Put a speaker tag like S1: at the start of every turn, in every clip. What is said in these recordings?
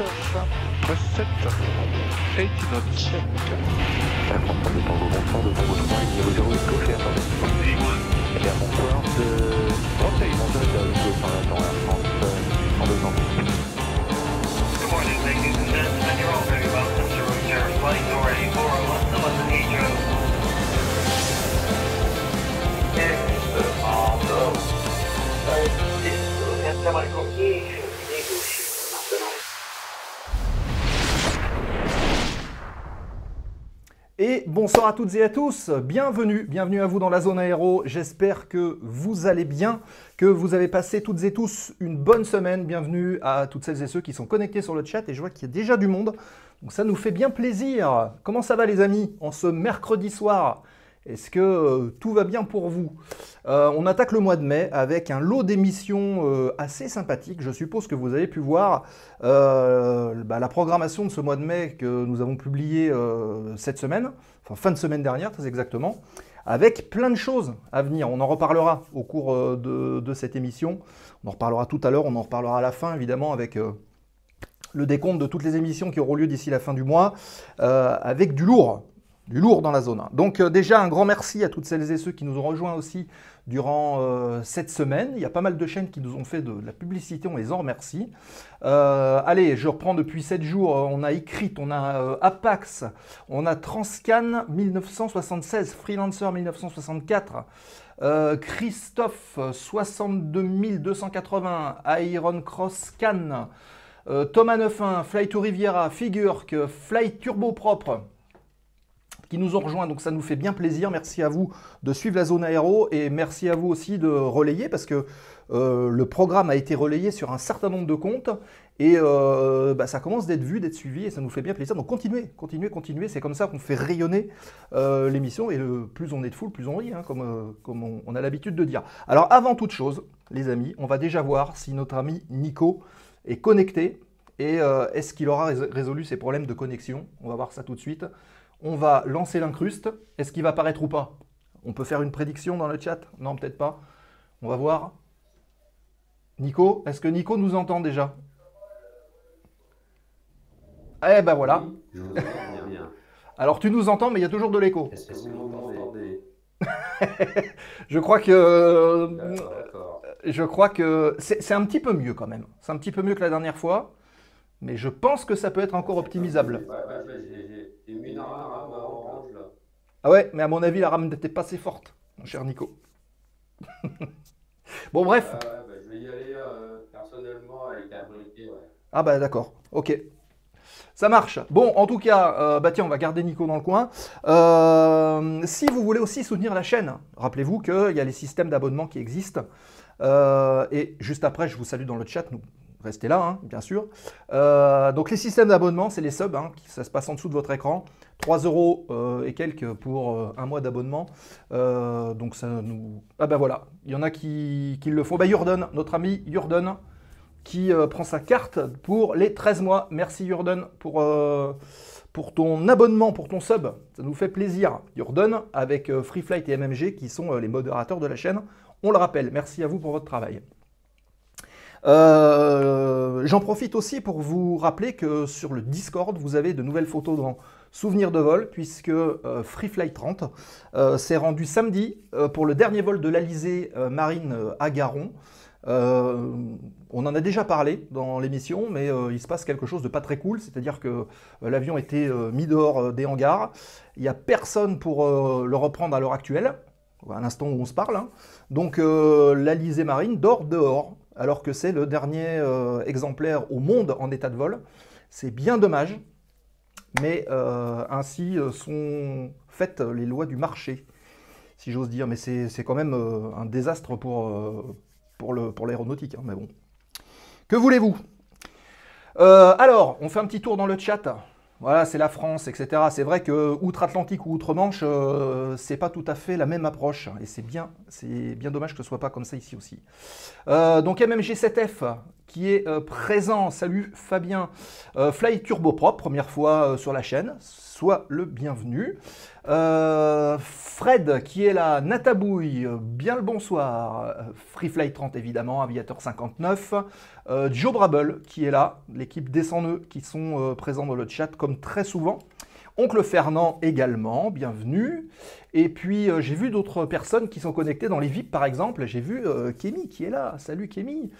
S1: press set, 80 knots.
S2: Check. Air France, on est en bonsoir devant votre point, niveau 0 est gauche et attendez. Et bien bonsoir de...
S1: Rotate.
S2: Bonsoir de Hugo par là dans Air France, en deux ans.
S3: Good morning, ladies and gentlemen. You're all very welcome to return flight number 8401 to London Heathrow.
S4: Et bonsoir à toutes et à tous, bienvenue à vous dans la zone aéro, j'espère que vous allez bien, que vous avez passé toutes et tous une bonne semaine, bienvenue à toutes celles et ceux qui sont connectés sur le chat et je vois qu'il y a déjà du monde, donc ça nous fait bien plaisir. Comment ça va les amis, en ce mercredi soir? Est-ce que tout va bien pour vous? On attaque le mois de mai avec un lot d'émissions assez sympathiques. Je suppose que vous avez pu voir la programmation de ce mois de mai que nous avons publié cette semaine, enfin fin de semaine dernière très exactement, avec plein de choses à venir. On en reparlera au cours de cette émission. On en reparlera tout à l'heure, on en reparlera à la fin évidemment avec le décompte de toutes les émissions qui auront lieu d'ici la fin du mois, avec du lourd dans la zone. Donc déjà un grand merci à toutes celles et ceux qui nous ont rejoints aussi durant cette semaine. Il y a pas mal de chaînes qui nous ont fait de la publicité, on les en remercie. Allez, je reprends depuis 7 jours, on a Ecrit, on a Apax, on a Transcan 1976, Freelancer 1964, Christophe 62280, Iron Cross Can, Thomas 91, Fly to Riviera, Figurk, Fly Turbo Propre, qui nous ont rejoints, donc ça nous fait bien plaisir. Merci à vous de suivre la zone aéro et merci à vous aussi de relayer parce que le programme a été relayé sur un certain nombre de comptes et ça commence d'être vu, d'être suivi et ça nous fait bien plaisir. Donc continuez, c'est comme ça qu'on fait rayonner l'émission et plus on est de foule, plus on rit, hein, comme on a l'habitude de dire. Alors avant toute chose, les amis, on va déjà voir si notre ami Nico est connecté et est-ce qu'il aura résolu ses problèmes de connexion. On va voir ça tout de suite. On va lancer l'incruste. Est-ce qu'il va apparaître ou pas? On peut faire une prédiction dans le chat? Non, peut-être pas. On va voir. Nico, est-ce que Nico nous entend déjà? Eh ben voilà.
S5: Oui, je vous entends bien.
S4: Alors tu nous entends, mais il y a toujours de l'écho.
S5: Est-ce que vous m'entendez?
S4: Je crois que...
S5: D'accord.
S4: je crois que c'est un petit peu mieux quand même. C'est un petit peu mieux que la dernière fois. Mais je pense que ça peut être encore optimisable.
S5: J'ai mis une rame orange là.
S4: Ah ouais, mais à mon avis, la rame n'était pas assez forte, mon cher Nico. Bon, bref.
S5: Je vais y aller personnellement avec un briquet. Ouais.
S4: Ah bah d'accord, ok. Ça marche. Bon, en tout cas, tiens, on va garder Nico dans le coin. Si vous voulez aussi soutenir la chaîne, rappelez-vous qu'il y a les systèmes d'abonnement qui existent. Et juste après, je vous salue dans le chat. Restez là, hein, bien sûr. Donc les systèmes d'abonnement, c'est les subs, hein, ça se passe en dessous de votre écran. 3 € et quelques pour un mois d'abonnement. Donc ça nous... Ah ben voilà, il y en a qui le font. Bah Jordan, notre ami Jordan, qui prend sa carte pour les 13 mois. Merci Jordan pour ton abonnement, pour ton sub. Ça nous fait plaisir. Jordan, avec Free Flight et MMG, qui sont les modérateurs de la chaîne. On le rappelle, merci à vous pour votre travail. J'en profite aussi pour vous rappeler que sur le Discord, vous avez de nouvelles photos dans Souvenirs de vol, puisque Free Flight 30 s'est rendu samedi pour le dernier vol de l'Alizé Marine à Garon. On en a déjà parlé dans l'émission, mais il se passe quelque chose de pas très cool, c'est-à-dire que l'avion était mis dehors des hangars. Il n'y a personne pour le reprendre à l'heure actuelle, à l'instant où on se parle. Hein. Donc l'Alizé Marine dort dehors, alors que c'est le dernier exemplaire au monde en état de vol. C'est bien dommage, mais ainsi sont faites les lois du marché, si j'ose dire. Mais c'est quand même un désastre pour l'aéronautique, hein, mais bon. Que voulez-vous? Alors, on fait un petit tour dans le chat. Voilà, c'est la France, etc. C'est vrai que outre-Atlantique ou outre-Manche, c'est pas tout à fait la même approche. Et c'est bien dommage que ce soit pas comme ça ici aussi. Donc MMG7F, qui est présent. Salut Fabien. Fly Turboprop, première fois sur la chaîne. Sois le bienvenu. Fred qui est là. Natabouille, bien le bonsoir. Freefly 30 évidemment, Aviateur 59. Joe Brable qui est là. L'équipe des 100 nœuds qui sont présents dans le chat comme très souvent. Oncle Fernand également, bienvenue. Et puis j'ai vu d'autres personnes qui sont connectées dans les VIP par exemple. J'ai vu Kémy qui est là. Salut Kémy.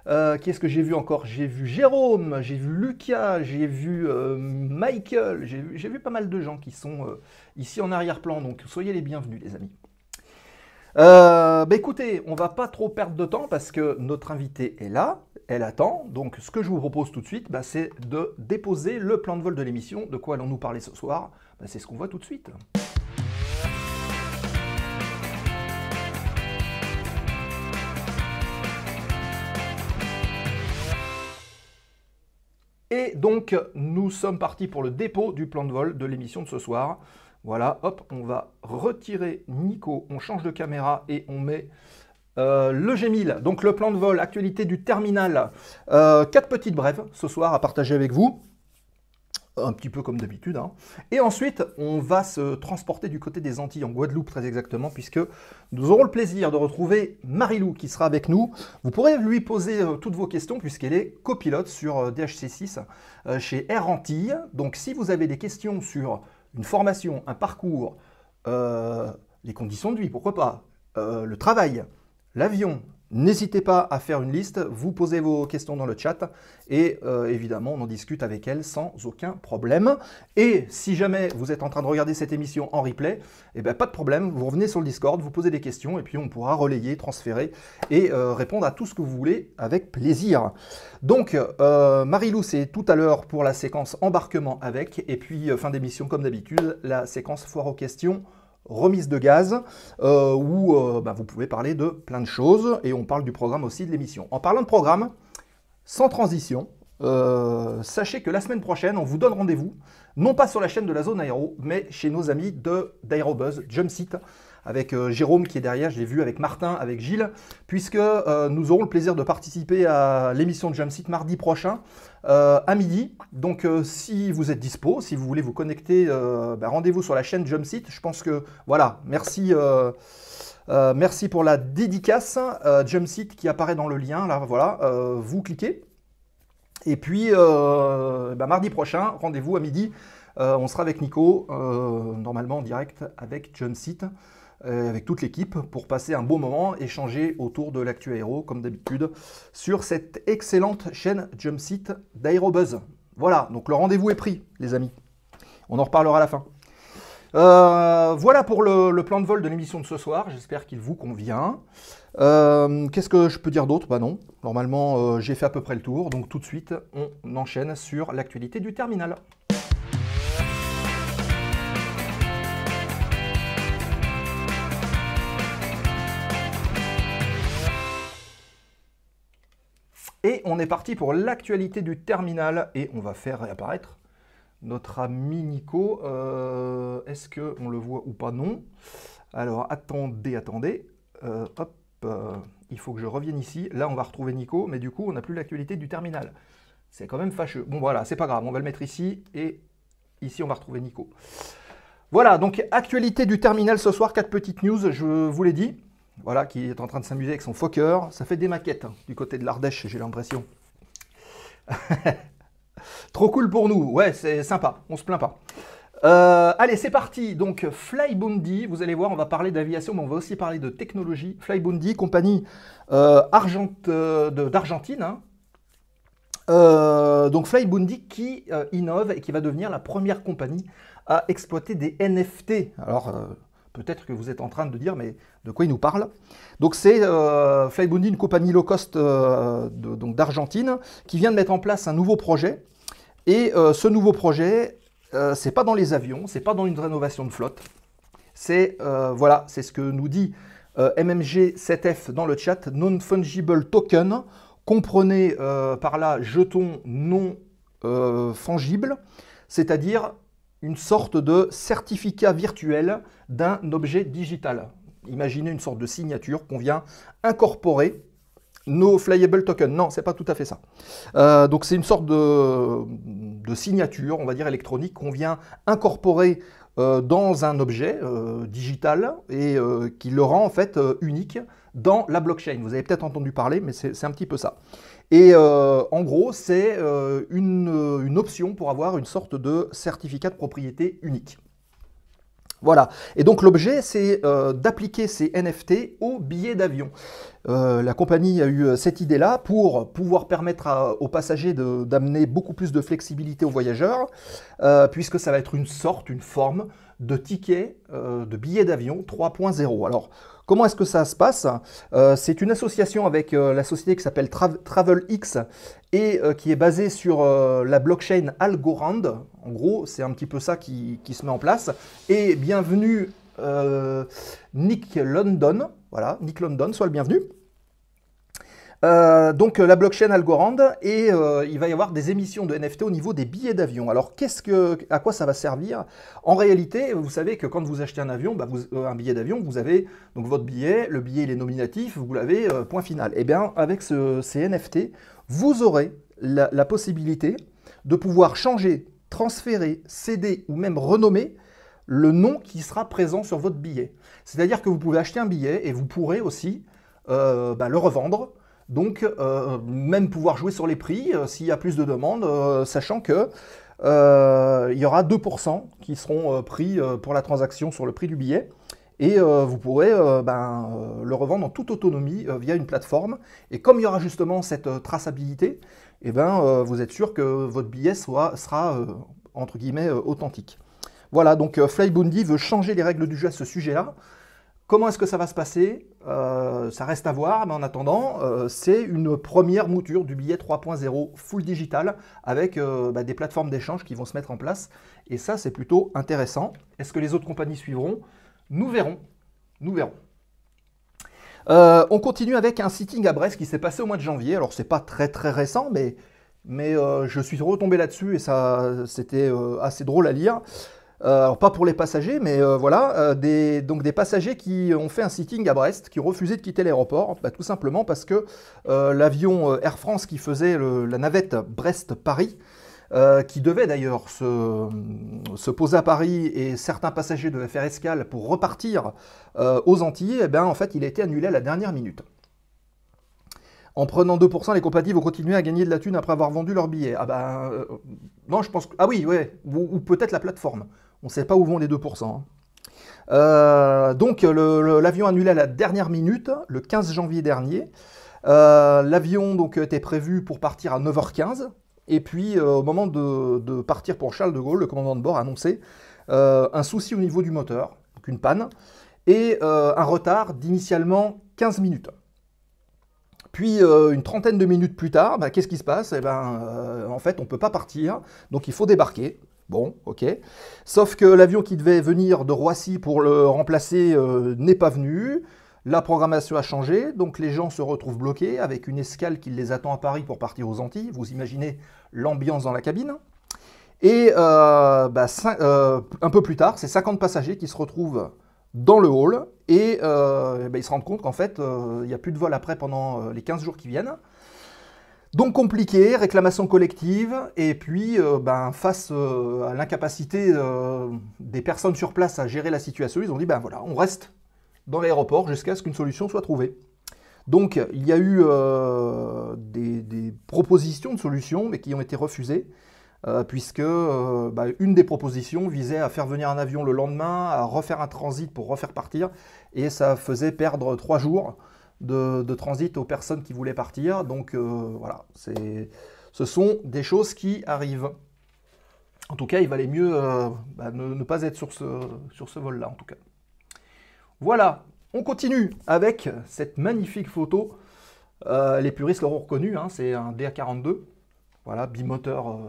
S4: Qui est-ce que j'ai vu encore? J'ai vu Jérôme, j'ai vu Lucas, j'ai vu Michael, j'ai vu pas mal de gens qui sont ici en arrière-plan, donc soyez les bienvenus les amis. Écoutez, on va pas trop perdre de temps parce que notre invitée est là, elle attend, donc ce que je vous propose tout de suite, c'est de déposer le plan de vol de l'émission. De quoi allons-nous parler ce soir? C'est ce qu'on voit tout de suite. Et donc, nous sommes partis pour le dépôt du plan de vol de l'émission de ce soir. Voilà, hop, on va retirer Nico, on change de caméra et on met le G1000. Donc, le plan de vol, actualité du terminal. 4 petites brèves ce soir à partager avec vous. Un petit peu comme d'habitude. Hein. Et ensuite, on va se transporter du côté des Antilles, en Guadeloupe très exactement, puisque nous aurons le plaisir de retrouver Marilou qui sera avec nous. Vous pourrez lui poser toutes vos questions, puisqu'elle est copilote sur DHC6 chez Air Antilles. Donc si vous avez des questions sur une formation, un parcours, les conditions de vie, pourquoi pas, le travail, l'avion, n'hésitez pas à faire une liste, vous posez vos questions dans le chat et évidemment on en discute avec elle sans aucun problème. Et si jamais vous êtes en train de regarder cette émission en replay, pas de problème, vous revenez sur le Discord, vous posez des questions et puis on pourra relayer, transférer et répondre à tout ce que vous voulez avec plaisir. Donc Marilou c'est tout à l'heure pour la séquence embarquement avec et puis fin d'émission comme d'habitude la séquence foire aux questions. Remise de gaz, où vous pouvez parler de plein de choses, et on parle du programme aussi de l'émission. En parlant de programme, sans transition, sachez que la semaine prochaine, on vous donne rendez-vous, non pas sur la chaîne de la zone aéro, mais chez nos amis d'Aérobuzz, Jumpseat, avec Jérôme qui est derrière, je l'ai vu, avec Martin, avec Gilles, puisque nous aurons le plaisir de participer à l'émission de Jumpseat mardi prochain, à midi. Donc si vous êtes dispo, si vous voulez vous connecter, rendez-vous sur la chaîne Jumpseat. Je pense que, voilà, merci pour la dédicace, Jumpseat qui apparaît dans le lien, là, voilà, vous cliquez. Et puis, mardi prochain, rendez-vous à midi, on sera avec Nico, normalement en direct avec Jumpseat, avec toute l'équipe, pour passer un bon moment, échanger autour de l'actu aéro, comme d'habitude, sur cette excellente chaîne Jumpseat d'Aérobuzz. Voilà, donc le rendez-vous est pris, les amis. On en reparlera à la fin. Voilà pour le plan de vol de l'émission de ce soir, j'espère qu'il vous convient. Qu'est-ce que je peux dire d'autre? Non, normalement j'ai fait à peu près le tour, donc tout de suite on enchaîne sur l'actualité du terminal. Et on est parti pour l'actualité du terminal et on va faire réapparaître notre ami Nico. Est-ce qu'on le voit ou pas? Non. Alors attendez. Il faut que je revienne ici. Là on va retrouver Nico, mais du coup on n'a plus l'actualité du terminal. C'est quand même fâcheux. Bon voilà, c'est pas grave, on va le mettre ici et ici on va retrouver Nico. Voilà, donc actualité du terminal ce soir, 4 petites news, je vous l'ai dit. Voilà, qui est en train de s'amuser avec son Fokker. Ça fait des maquettes du côté de l'Ardèche, j'ai l'impression. Trop cool pour nous. Ouais, c'est sympa, on se plaint pas. Allez, c'est parti. Donc, Flyboundy, vous allez voir, on va parler d'aviation, mais on va aussi parler de technologie. Flyboundy, compagnie d'Argentine. Hein. Donc, Flyboundy qui innove et qui va devenir la première compagnie à exploiter des NFT. Alors... peut-être que vous êtes en train de dire, mais de quoi il nous parle? Donc c'est Flyboundy, une compagnie low cost d'Argentine, qui vient de mettre en place un nouveau projet. Et ce nouveau projet, c'est pas dans les avions, c'est pas dans une rénovation de flotte. C'est voilà, c'est ce que nous dit MMG7F dans le chat, Non-Fungible Token. Comprenez par là jeton non fungible, c'est-à-dire une sorte de certificat virtuel d'un objet digital. Imaginez une sorte de signature qu'on vient incorporer No flyable token, non, c'est pas tout à fait ça. Donc c'est une sorte de signature, on va dire électronique, qu'on vient incorporer dans un objet digital et qui le rend en fait unique dans la blockchain. Vous avez peut-être entendu parler, mais c'est un petit peu ça. Et en gros, c'est une option pour avoir une sorte de certificat de propriété unique. Voilà, et donc l'objet, c'est d'appliquer ces NFT aux billets d'avion. La compagnie a eu cette idée-là pour pouvoir permettre aux passagers d'amener beaucoup plus de flexibilité aux voyageurs, puisque ça va être une forme de ticket de billets d'avion 3.0. Alors, comment est-ce que ça se passe? C'est une association avec la société qui s'appelle TravelX et qui est basée sur la blockchain Algorand. En gros, c'est un petit peu ça qui se met en place. Et bienvenue Nick London. Voilà, Nick London, sois le bienvenu. Donc la blockchain Algorand et il va y avoir des émissions de NFT au niveau des billets d'avion. Alors à quoi ça va servir? En réalité, vous savez que quand vous achetez un avion, un billet d'avion, vous avez donc votre billet, le billet il est nominatif, vous l'avez, point final. Et bien avec ces NFT, vous aurez la possibilité de pouvoir changer, transférer, céder ou même renommer le nom qui sera présent sur votre billet. C'est-à-dire que vous pouvez acheter un billet et vous pourrez aussi le revendre. Donc, même pouvoir jouer sur les prix s'il y a plus de demandes, sachant que il y aura 2% qui seront pris pour la transaction sur le prix du billet. Et vous pourrez le revendre en toute autonomie via une plateforme. Et comme il y aura justement cette traçabilité, vous êtes sûr que votre billet sera entre guillemets authentique. Voilà, donc Flyboundy veut changer les règles du jeu à ce sujet-là. Comment est-ce que ça va se passer? Ça reste à voir, mais en attendant, c'est une première mouture du billet 3.0 full digital avec des plateformes d'échange qui vont se mettre en place. Et ça, c'est plutôt intéressant. Est-ce que les autres compagnies suivront? Nous verrons. Nous verrons. On continue avec un sitting à Brest qui s'est passé au mois de janvier. Alors, c'est pas très récent, mais je suis retombé là-dessus et c'était assez drôle à lire. Alors pas pour les passagers, mais voilà, donc des passagers qui ont fait un sitting à Brest, qui ont refusé de quitter l'aéroport, tout simplement parce que l'avion Air France qui faisait la navette Brest-Paris, qui devait d'ailleurs se poser à Paris et certains passagers devaient faire escale pour repartir aux Antilles, en fait il a été annulé à la dernière minute. En prenant 2%, les compagnies vont continuer à gagner de la thune après avoir vendu leurs billets. Non, je pense que... Ah oui, ouais, ou peut-être la plateforme. On ne sait pas où vont les 2%. Donc, l'avion annulé à la dernière minute, le 15 janvier dernier. L'avion donc était prévu pour partir à 9h15. Et puis, au moment de partir pour Charles de Gaulle, le commandant de bord a annoncé un souci au niveau du moteur, donc une panne, et un retard d'initialement 15 minutes. Puis une trentaine de minutes plus tard, qu'est-ce qui se passe? En fait, on ne peut pas partir, donc il faut débarquer. Bon, ok. Sauf que l'avion qui devait venir de Roissy pour le remplacer n'est pas venu. La programmation a changé, donc les gens se retrouvent bloqués avec une escale qui les attend à Paris pour partir aux Antilles. Vous imaginez l'ambiance dans la cabine. Et un peu plus tard, c'est 50 passagers qui se retrouvent dans le hall et ils se rendent compte qu'en fait, il n'y a plus de vol après pendant les 15 jours qui viennent. Donc compliqué, réclamation collective, et puis face à l'incapacité des personnes sur place à gérer la situation, ils ont dit voilà, on reste dans l'aéroport jusqu'à ce qu'une solution soit trouvée. Donc il y a eu des propositions de solutions, mais qui ont été refusées, puisque une des propositions visait à faire venir un avion le lendemain, à refaire un transit pour refaire partir, et ça faisait perdre 3 jours de transit aux personnes qui voulaient partir. Donc voilà, ce sont des choses qui arrivent. En tout cas, il valait mieux ne pas être sur ce vol-là, en tout cas. Voilà, on continue avec cette magnifique photo. Les puristes l'auront reconnu, hein, c'est un DA42. Voilà, bimoteur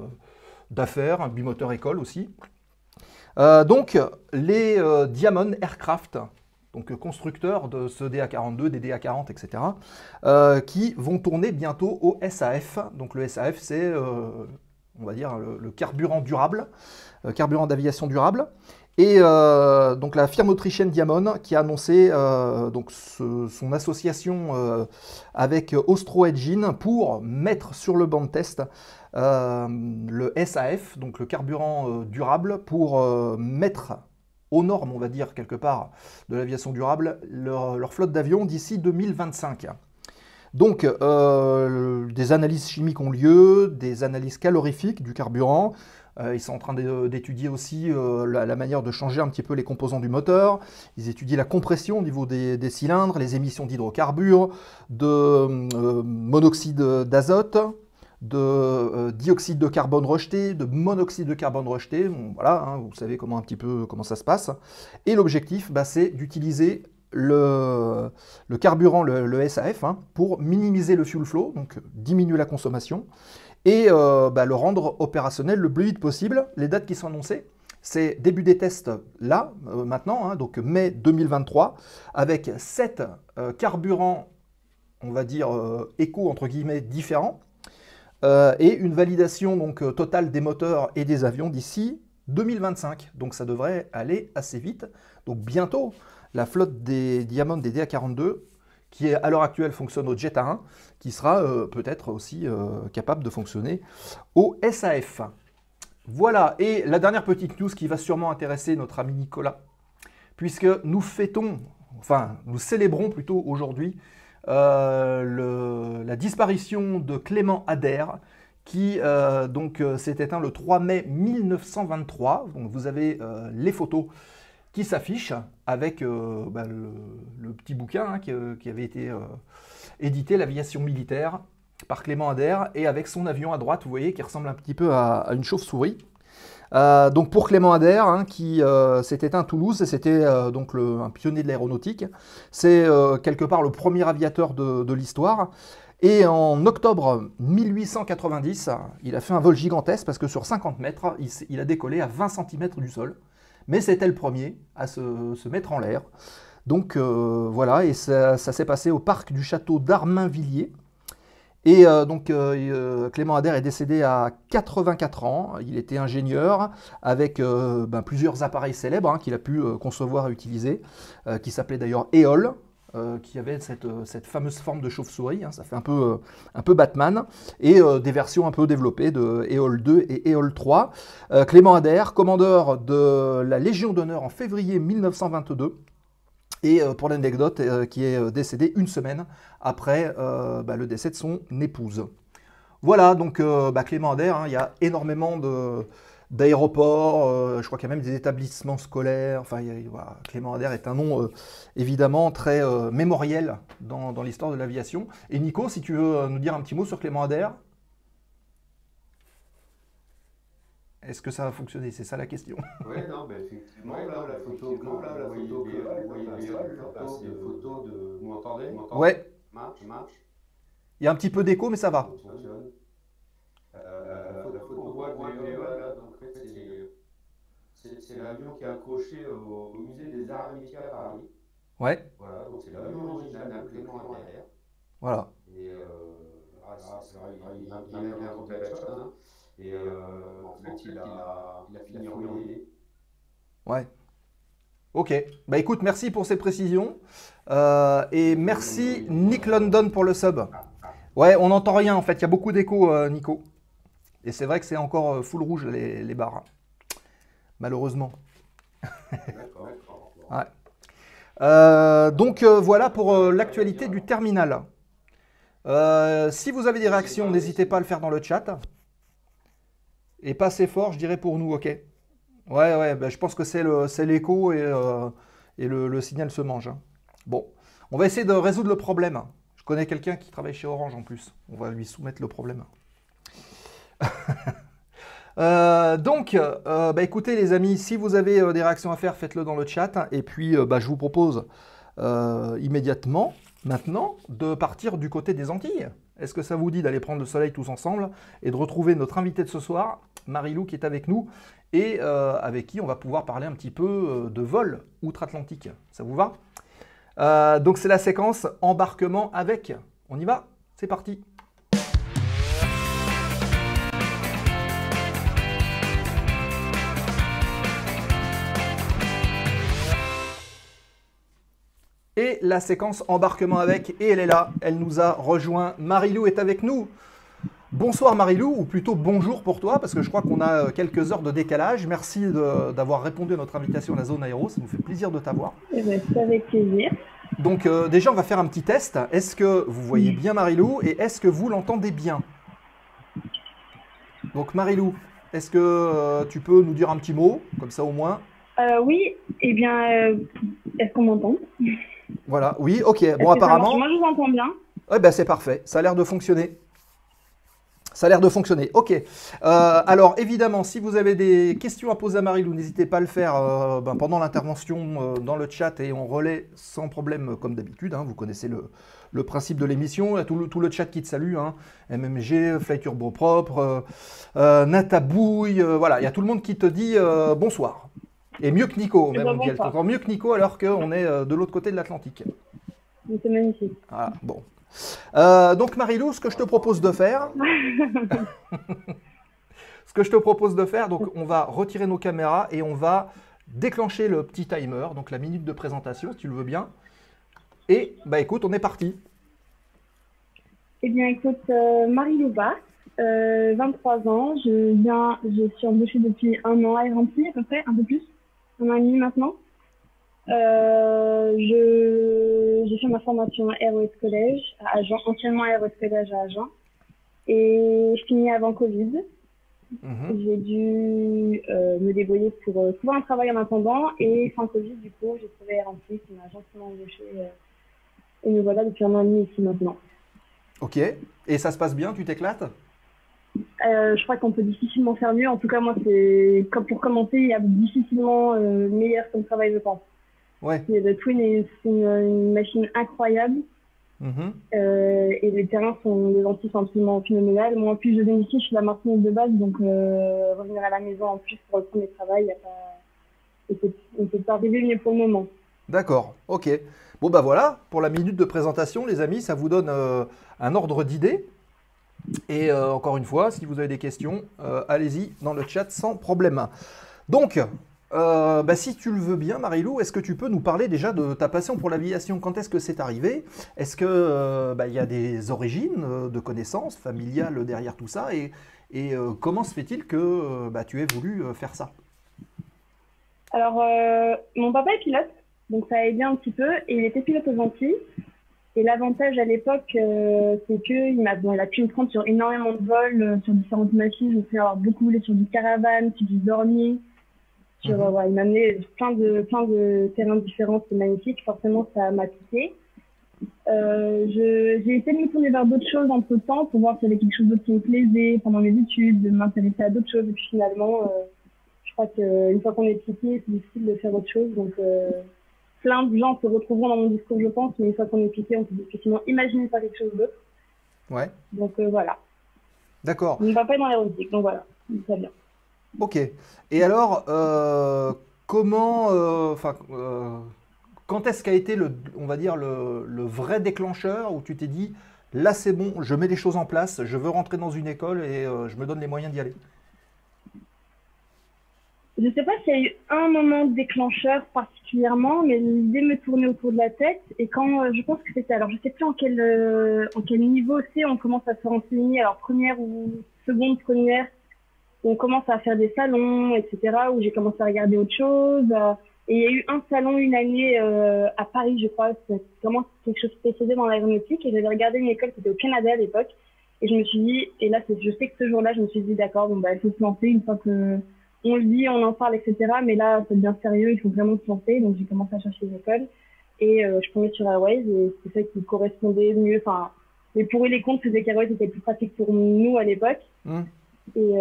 S4: d'affaires, un bimoteur école aussi. Donc, les Diamond Aircraft, donc constructeurs de ce DA42, des DA40, etc., qui vont tourner bientôt au SAF. Donc le SAF, c'est on va dire le carburant durable, carburant d'aviation durable. Et donc la firme autrichienne Diamond qui a annoncé donc son association avec Austro Engine pour mettre sur le banc de test le SAF, donc le carburant durable, pour mettre aux normes, on va dire, quelque part, de l'aviation durable, leur flotte d'avions d'ici 2025. Donc, des analyses chimiques ont lieu, des analyses calorifiques du carburant. Ils sont en train d'étudier aussi la manière de changer un petit peu les composants du moteur. Ils étudient la compression au niveau des cylindres, les émissions d'hydrocarbures, de monoxyde d'azote, de dioxyde de carbone rejeté, de monoxyde de carbone rejeté. Bon, voilà, hein, vous savez un petit peu comment ça se passe. Et l'objectif, c'est d'utiliser le carburant, le SAF, hein, pour minimiser le fuel flow, donc diminuer la consommation, et le rendre opérationnel le plus vite possible. Les dates qui sont annoncées, c'est début des tests là, maintenant, hein, donc mai 2023, avec 7 carburants, on va dire, éco, entre guillemets, différents, et une validation donc totale des moteurs et des avions d'ici 2025. Donc ça devrait aller assez vite. Donc bientôt, la flotte des Diamond des DA42, qui à l'heure actuelle fonctionne au Jet A1, qui sera peut-être aussi capable de fonctionner au SAF. Voilà, et la dernière petite news qui va sûrement intéresser notre ami Nicolas, puisque nous fêtons, enfin nous célébrons plutôt aujourd'hui la disparition de Clément Ader, qui s'est éteint le 3 mai 1923. Donc vous avez les photos qui s'affichent avec le petit bouquin, hein, qui avait été édité, l'aviation militaire, par Clément Ader, et avec son avion à droite, vous voyez, qui ressemble un petit peu à une chauve-souris. Donc pour Clément Ader, hein, qui s'est éteint à Toulouse, c'était donc un pionnier de l'aéronautique. C'est quelque part le premier aviateur de l'histoire. Et en octobre 1890, il a fait un vol gigantesque parce que sur 50 mètres, il a décollé à 20 cm du sol. Mais c'était le premier à se mettre en l'air. Donc voilà, et ça s'est passé au parc du château d'Armainvilliers. Et Clément Ader est décédé à 84 ans. Il était ingénieur avec plusieurs appareils célèbres, hein, qu'il a pu concevoir et utiliser, qui s'appelaient d'ailleurs Éole, qui avait cette fameuse forme de chauve-souris, hein, ça fait un peu Batman, et des versions un peu développées de Éole 2 et Éole 3. Clément Ader, commandeur de la Légion d'honneur en février 1922, et pour l'anecdote, qui est décédé une semaine après le décès de son épouse. Voilà, donc Clément Ader, hein, il y a énormément d'aéroports, je crois qu'il y a même des établissements scolaires. Enfin, voilà, Clément Ader est un nom évidemment très mémoriel dans l'histoire de l'aviation. Et Nico, si tu veux nous dire un petit mot sur Clément Ader. Est-ce que ça va fonctionner? C'est ça la question.
S5: Oui, non, mais effectivement, là, la photo, vous voyez des photos de... Vous m'entendez?
S4: Ouais.
S5: Marche.
S4: Il y a un petit peu d'écho, mais ça va.
S5: Ça fonctionne. La photo qu'on voit de Éole, là, donc, en fait, c'est l'avion qui est accroché au musée des Arts et Métiers à Paris.
S4: Ouais.
S5: Voilà, donc c'est l'avion original de Clément Ader.
S4: Voilà.
S5: Et c'est vrai, il a bien inventé la chose, hein. Et en fait, il a fini envoyé.
S4: Ouais. Ok. Bah écoute, merci pour ces précisions. Et merci Nick London pour le sub. Ouais, on n'entend rien en fait. Il y a beaucoup d'écho, Nico. Et c'est vrai que c'est encore full rouge les barres. Malheureusement.
S5: D'accord.
S4: Ouais. Voilà pour l'actualité du terminal. Si vous avez des réactions, n'hésitez pas à le faire dans le chat. Et pas assez fort, je dirais, pour nous, ok. Ouais, je pense que c'est l'écho et le signal se mange. Hein. Bon, on va essayer de résoudre le problème. Je connais quelqu'un qui travaille chez Orange en plus. On va lui soumettre le problème. Écoutez les amis, si vous avez des réactions à faire, faites-le dans le chat. Et puis, je vous propose immédiatement, maintenant, de partir du côté des Antilles. Est-ce que ça vous dit d'aller prendre le soleil tous ensemble et de retrouver notre invité de ce soir, Marie-Lou, qui est avec nous et avec qui on va pouvoir parler un petit peu de vol outre-Atlantique. Ça vous va? Donc c'est la séquence embarquement avec. On y va? C'est parti! Et la séquence embarquement avec, et elle est là, elle nous a rejoint. Marilou est avec nous. Bonsoir Marilou, ou plutôt bonjour pour toi, parce que je crois qu'on a quelques heures de décalage. Merci d'avoir répondu à notre invitation à la zone aéro, ça nous fait plaisir de t'avoir.
S6: C'est avec plaisir.
S4: Donc déjà, on va faire un petit test. Est-ce que vous voyez bien Marilou et est-ce que vous l'entendez bien? Donc Marilou, est-ce que tu peux nous dire un petit mot, comme ça au moins?
S6: Oui, eh bien, est-ce qu'on m'entend?
S4: Voilà, oui, ok. Bon, apparemment...
S6: Moi, je vous entends bien.
S4: Ouais, ben, c'est parfait, ça a l'air de fonctionner. Ça a l'air de fonctionner. Ok. Alors, évidemment, si vous avez des questions à poser à Marilou, n'hésitez pas à le faire pendant l'intervention dans le chat et on relaie sans problème comme d'habitude. Hein. Vous connaissez le principe de l'émission. Il y a tout le chat qui te salue. Hein. MMG, Fly Turbo Propre, Natabouille. Voilà, il y a tout le monde qui te dit bonsoir. Et mieux que Nico, même on dit. Elle t'entend mieux que Nico alors qu'on est de l'autre côté de l'Atlantique.
S6: C'est magnifique.
S4: Voilà, bon. Donc Marilou, ce que je te propose de faire, donc on va retirer nos caméras et on va déclencher le petit timer, donc la minute de présentation, si tu le veux bien. Et bah écoute, on est parti.
S6: Eh bien écoute, Marilou Bas, 23 ans, je suis embauchée depuis 1 an et rempli à peu près, un peu plus, 1 an et demi maintenant. J'ai fait ma formation à Aéroes Collège à Agen, anciennement Aéroes Collège à Agen, et je finis avant Covid. J'ai dû me débrouiller pour trouver un travail en attendant, et fin Covid, du coup, j'ai trouvé Air-Rempli qui m'a gentiment embauché, et me voilà depuis 1 an et demi ici maintenant.
S4: Ok, et ça se passe bien, tu t'éclates?
S6: Je crois qu'on peut difficilement faire mieux. En tout cas, moi, c'est comme pour commencer, il y a difficilement meilleur comme travail, je pense.
S4: Ouais.
S6: Le Twin, c'est une machine incroyable. Et les terrains sont des lentilles sont absolument phénoménales. Moi, en plus, je viens ici, je suis la maintenance de base, donc revenir à la maison en plus pour reprendre le travail, on ne peut pas arriver mieux pour le moment.
S4: D'accord, ok. Bon, bah voilà, pour la minute de présentation, les amis, ça vous donne un ordre d'idée. Et encore une fois, si vous avez des questions, allez-y dans le chat sans problème. Donc, si tu le veux bien, Marilou, est-ce que tu peux nous parler déjà de ta passion pour l'aviation? Quand est-ce que c'est arrivé? Est-ce que y a des origines de connaissances familiales derrière tout ça? Et comment se fait-il que tu aies voulu faire ça?
S6: Alors, mon papa est pilote, donc ça a aidé un petit peu. Et il était pilote aux Antilles. Et l'avantage à l'époque, c'est qu'il a pu me prendre sur énormément de vols, sur différentes machines. Je me suis avoir beaucoup volé sur du caravane, sur du dormier. Il m'a amené plein de terrains différents, c'est magnifique. Forcément, ça m'a piqué. J'ai essayé de me tourner vers d'autres choses entre temps pour voir s'il y avait quelque chose d'autre qui me plaisait pendant mes études, de m'intéresser à d'autres choses. Et puis finalement, je crois qu'une fois qu'on est piqué, c'est difficile de faire autre chose. Donc, plein de gens se retrouveront dans mon discours, je pense, mais une fois qu'on est piqué, on peut difficilement imaginer faire quelque chose d'autre.
S4: Ouais.
S6: Donc voilà.
S4: D'accord.
S6: Mon papa est dans l'aéronautique, donc voilà, très bien.
S4: Ok. Et alors, quand est-ce qu'a été on va dire le vrai déclencheur où tu t'es dit, là c'est bon, je mets les choses en place, je veux rentrer dans une école et je me donne les moyens d'y aller?
S6: Je ne sais pas s'il y a eu un moment déclencheur particulièrement, mais l'idée me tournait autour de la tête. Et quand je pense que c'était, alors je ne sais plus en quel niveau c'est, on commence à se renseigner, alors première ou seconde, première, on commence à faire des salons, etc., où j'ai commencé à regarder autre chose. Et il y a eu un salon une année à Paris, je crois, c'est vraiment quelque chose qui précédait dans l'aéronautique. Et j'avais regardé une école qui était au Canada à l'époque. Et je me suis dit, et là, je sais que ce jour-là, je me suis dit, d'accord, il faut se lancer une fois que on le dit, on en parle, etc. Mais là, c'est bien sérieux, il faut vraiment se lancer. Donc, j'ai commencé à chercher des écoles. Et je tombais sur Airways, et c'est ça qui correspondait mieux. Enfin, les pour et les contre, c'est qu'Airways était plus pratique pour nous à l'époque. Et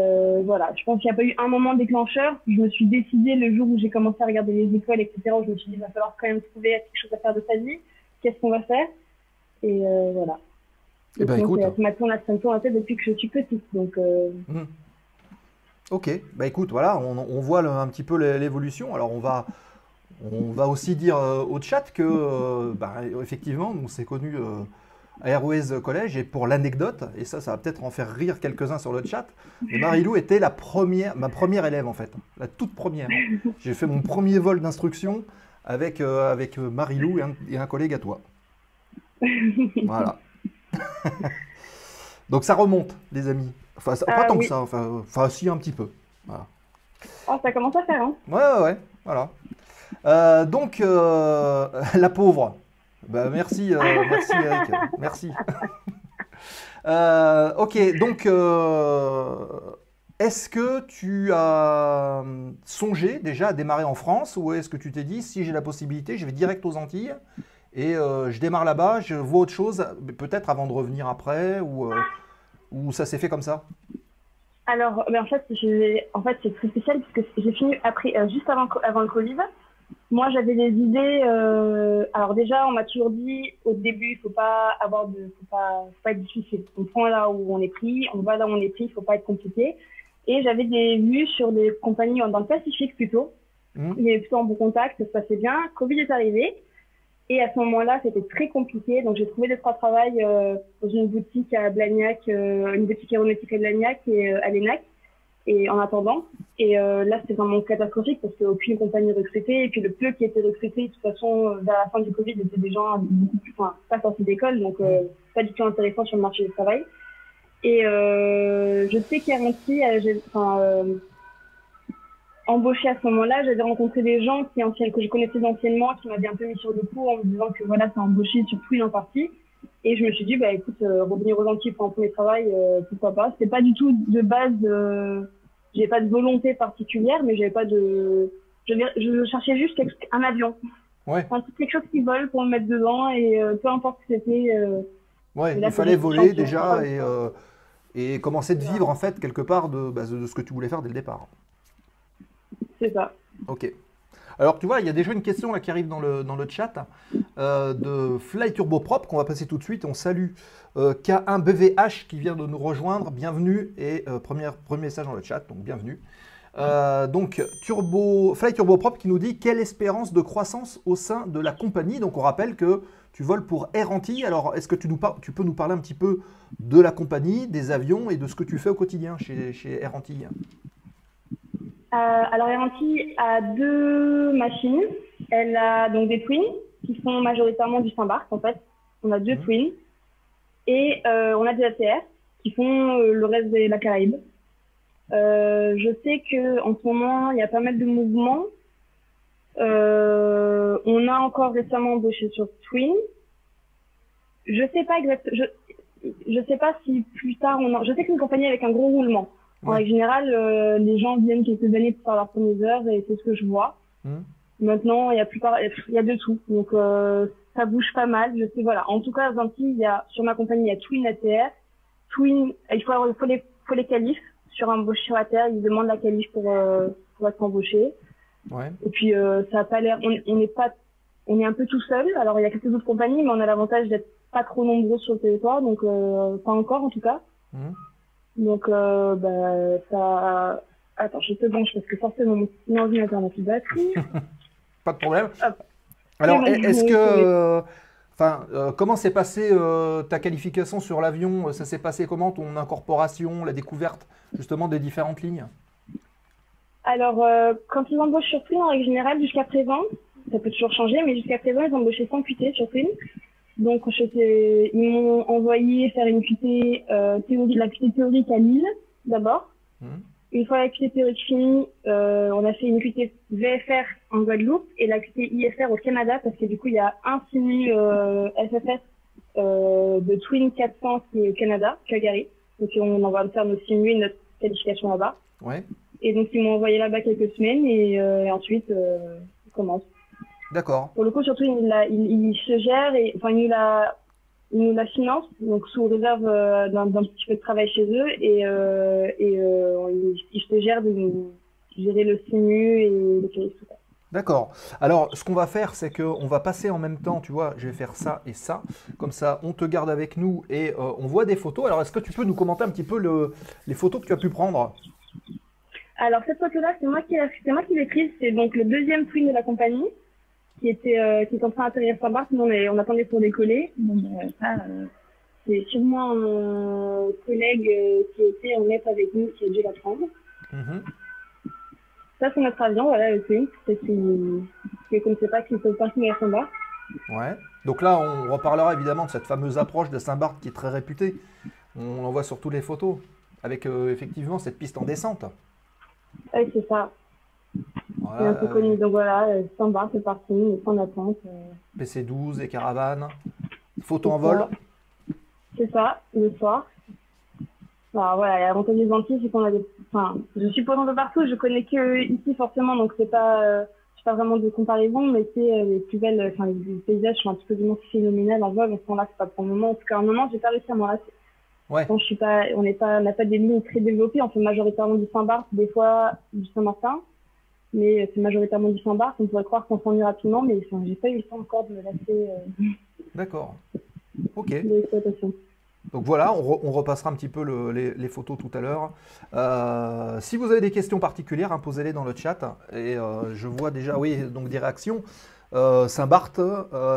S6: voilà, je pense qu'il n'y a pas eu un moment déclencheur. Je me suis décidée le jour où j'ai commencé à regarder les écoles, etc. Où je me suis dit, il va falloir quand même trouver quelque chose à faire de sa vie. Qu'est-ce qu'on va faire? Et voilà.
S4: Eh ben, écoute.
S6: Ça me tourne la tête depuis que je suis petite. Donc,
S4: Ok, bah écoute, voilà, on voit un petit peu l'évolution. Alors on va aussi dire au chat que effectivement, on s'est connus à Airways Collège, et pour l'anecdote, et ça va peut-être en faire rire quelques-uns sur le chat, mais Marilou était ma première élève en fait, la toute première. J'ai fait mon premier vol d'instruction avec Marilou et un collègue à toi. Voilà. Donc ça remonte, les amis. Enfin, pas tant que ça, enfin si, un petit peu. Voilà.
S6: Oh, ça commence à faire, hein.
S4: Ouais, voilà. Donc, la pauvre. Bah, merci Eric, merci. Ok, donc, est-ce que tu as songé déjà à démarrer en France ou est-ce que tu t'es dit, si j'ai la possibilité, je vais direct aux Antilles et je démarre là-bas, je vois autre chose, peut-être avant de revenir après ou ça s'est fait comme ça?
S6: Alors, en fait, c'est très spécial parce que j'ai fini après, juste avant le Covid. Moi, j'avais des idées. Alors déjà, on m'a toujours dit au début, faut pas être difficile. On prend là où on est pris, on va là où on est pris, faut pas être compliqué. Et j'avais des vues sur des compagnies dans le Pacifique plutôt. Il y avait plutôt un bon contact, ça se passait bien. Covid est arrivé. Et à ce moment-là, c'était très compliqué. Donc, j'ai trouvé 2-3 travails dans une boutique à Blagnac, une boutique aéronautique à Blagnac et à l'ENAC. Et en attendant. Et là, c'était vraiment catastrophique parce qu'aucune compagnie recrutait. Et puis, le peu qui était recruté, de toute façon, vers la fin du Covid, c'était des gens beaucoup plus, pas sortis d'école. Donc, pas du tout intéressant sur le marché du travail. Et je sais qu'Arenty, embauché à ce moment-là, j'avais rencontré des gens que je connaissais anciennement, qui m'avaient un peu mis sur le coup en me disant que voilà, c'est embauché sur Twin en partie. Et je me suis dit, bah écoute, revenir aux Antilles pour un premier travail, pourquoi pas. C'était pas du tout de base, j'avais pas de volonté particulière, mais j'avais pas de, je cherchais juste un avion.
S4: Ouais.
S6: Enfin, quelque chose qui vole pour me mettre dedans et peu importe ce que c'était.
S4: Ouais,
S6: là,
S4: il fallait voler déjà et commencer de vivre en fait quelque part de ce que tu voulais faire dès le départ.
S6: C'est ça.
S4: Ok. Alors tu vois, il y a déjà une question là qui arrive dans le chat de Fly Turbo Prop qu'on va passer tout de suite. On salue K1BVH qui vient de nous rejoindre. Bienvenue et premier message dans le chat, donc bienvenue. Donc Fly Turbo Prop qui nous dit quelle espérance de croissance au sein de la compagnie. Donc on rappelle que tu voles pour Air Antilles. Alors est-ce que tu peux nous parler un petit peu de la compagnie, des avions et de ce que tu fais au quotidien chez Air Antilles?
S6: Alors, Air Antilles a 2 machines. Elle a donc des Twins qui font majoritairement du Saint-Barth en fait. On a 2 Twins. Et on a des ATR qui font le reste de la Caraïbe. Je sais qu'en ce moment, il y a pas mal de mouvements. On a encore récemment embauché sur Twin. Je sais pas exactement. Je sais pas si plus tard je sais que c'est une compagnie avec un gros roulement. En règle générale, les gens viennent quelques années pour faire leurs premières heures et c'est ce que je vois. Maintenant, il y a de tout. Donc, ça bouge pas mal. Je sais, voilà. En tout cas, aux Antilles, sur ma compagnie, il y a Twin ATR. Twin, il faut les qualifs. Sur embauche sur ATR, ils demandent la qualif pour être embauché. Ouais. Et puis, ça a pas l'air, on est un peu tout seul. Alors, il y a quelques autres compagnies, mais on a l'avantage d'être pas trop nombreux sur le territoire. Donc, pas encore, en tout cas. Donc, ça... Attends, je te branche parce que forcément, mon ordinateur n'a plus de batterie.
S4: Pas de problème. Alors, est-ce que... comment s'est passée ta qualification sur l'avion? Ça s'est passé comment, ton incorporation, la découverte, justement, des différentes lignes?
S6: Alors, quand ils embauchent sur Twin, en règle générale, jusqu'à présent, ça peut toujours changer, mais jusqu'à présent, ils embauchaient sans QT sur Twin. Donc, ils m'ont envoyé faire une QT la QT théorique à Lille, d'abord. Une fois la QT théorique finie, on a fait une QT VFR en Guadeloupe et la QT IFR au Canada, parce que du coup, il y a un simu SFS de Twin 400 qui est au Canada, Calgary. Donc, on va faire nos simus et notre qualification là-bas. Ouais. Et donc, ils m'ont envoyé là-bas quelques semaines et ensuite, on commence.
S4: D'accord.
S6: Pour le coup, surtout, il se gère et, enfin, il nous la finance, donc sous réserve d'un petit peu de travail chez eux et il se gère de nous gérer le simu et le qualif, tout ça.
S4: D'accord. Alors, ce qu'on va faire, c'est qu'on va passer en même temps, tu vois, je vais faire ça et ça. Comme ça, on te garde avec nous et on voit des photos. Alors, est-ce que tu peux nous commenter un petit peu les photos que tu as pu prendre?
S6: Alors, cette photo-là, c'est moi qui l'ai prise. C'est donc le deuxième Twin de la compagnie qui est en train d'atterrir Saint-Barth. Nous, on attendait pour décoller. Donc, c'est sûrement un collègue qui était en net avec nous qui a dû la prendre. Ça, c'est notre avion, voilà, le Twin. C'est qui ne connaissait pas qu'il était au parking à Saint-Barth.
S4: Ouais. Donc là, on reparlera évidemment de cette fameuse approche de Saint-Barth qui est très réputée. On en voit sur toutes les photos, avec effectivement cette piste en descente.
S6: Oui, c'est ça.
S4: Voilà,
S6: C'est un peu connu. Donc voilà, Saint-Barth, le parking, en attente.
S4: PC12 et caravane. Photo en vol.
S6: C'est ça, le soir. Alors voilà, l'avantage des Antilles, c'est qu'on a des... Enfin, je suis pas un peu partout, je connais que ici forcément, donc c'est pas... j'ai pas vraiment de comparaison, mais c'est les plus belles... Enfin, les paysages sont un petit peu du moins phénoménal en vol, mais ce là c'est pas pour le moment. En tout cas, à un moment, j'ai pas réussi à m'en lasser.
S4: Ouais.
S6: Bon, on n'a pas des lignes très développées, on fait majoritairement du Saint-Barth, des fois du Saint-Martin, mais c'est majoritairement du Saint-Barth, on pourrait croire qu'on s'ennuie rapidement, mais enfin, j'ai pas eu le temps encore de me lasser
S4: D'accord. Ok.
S6: de l'exploitation.
S4: Donc voilà, on repassera un petit peu les photos tout à l'heure. Si vous avez des questions particulières, hein, posez-les dans le chat. Et je vois déjà, oui, donc des réactions. Saint-Barth,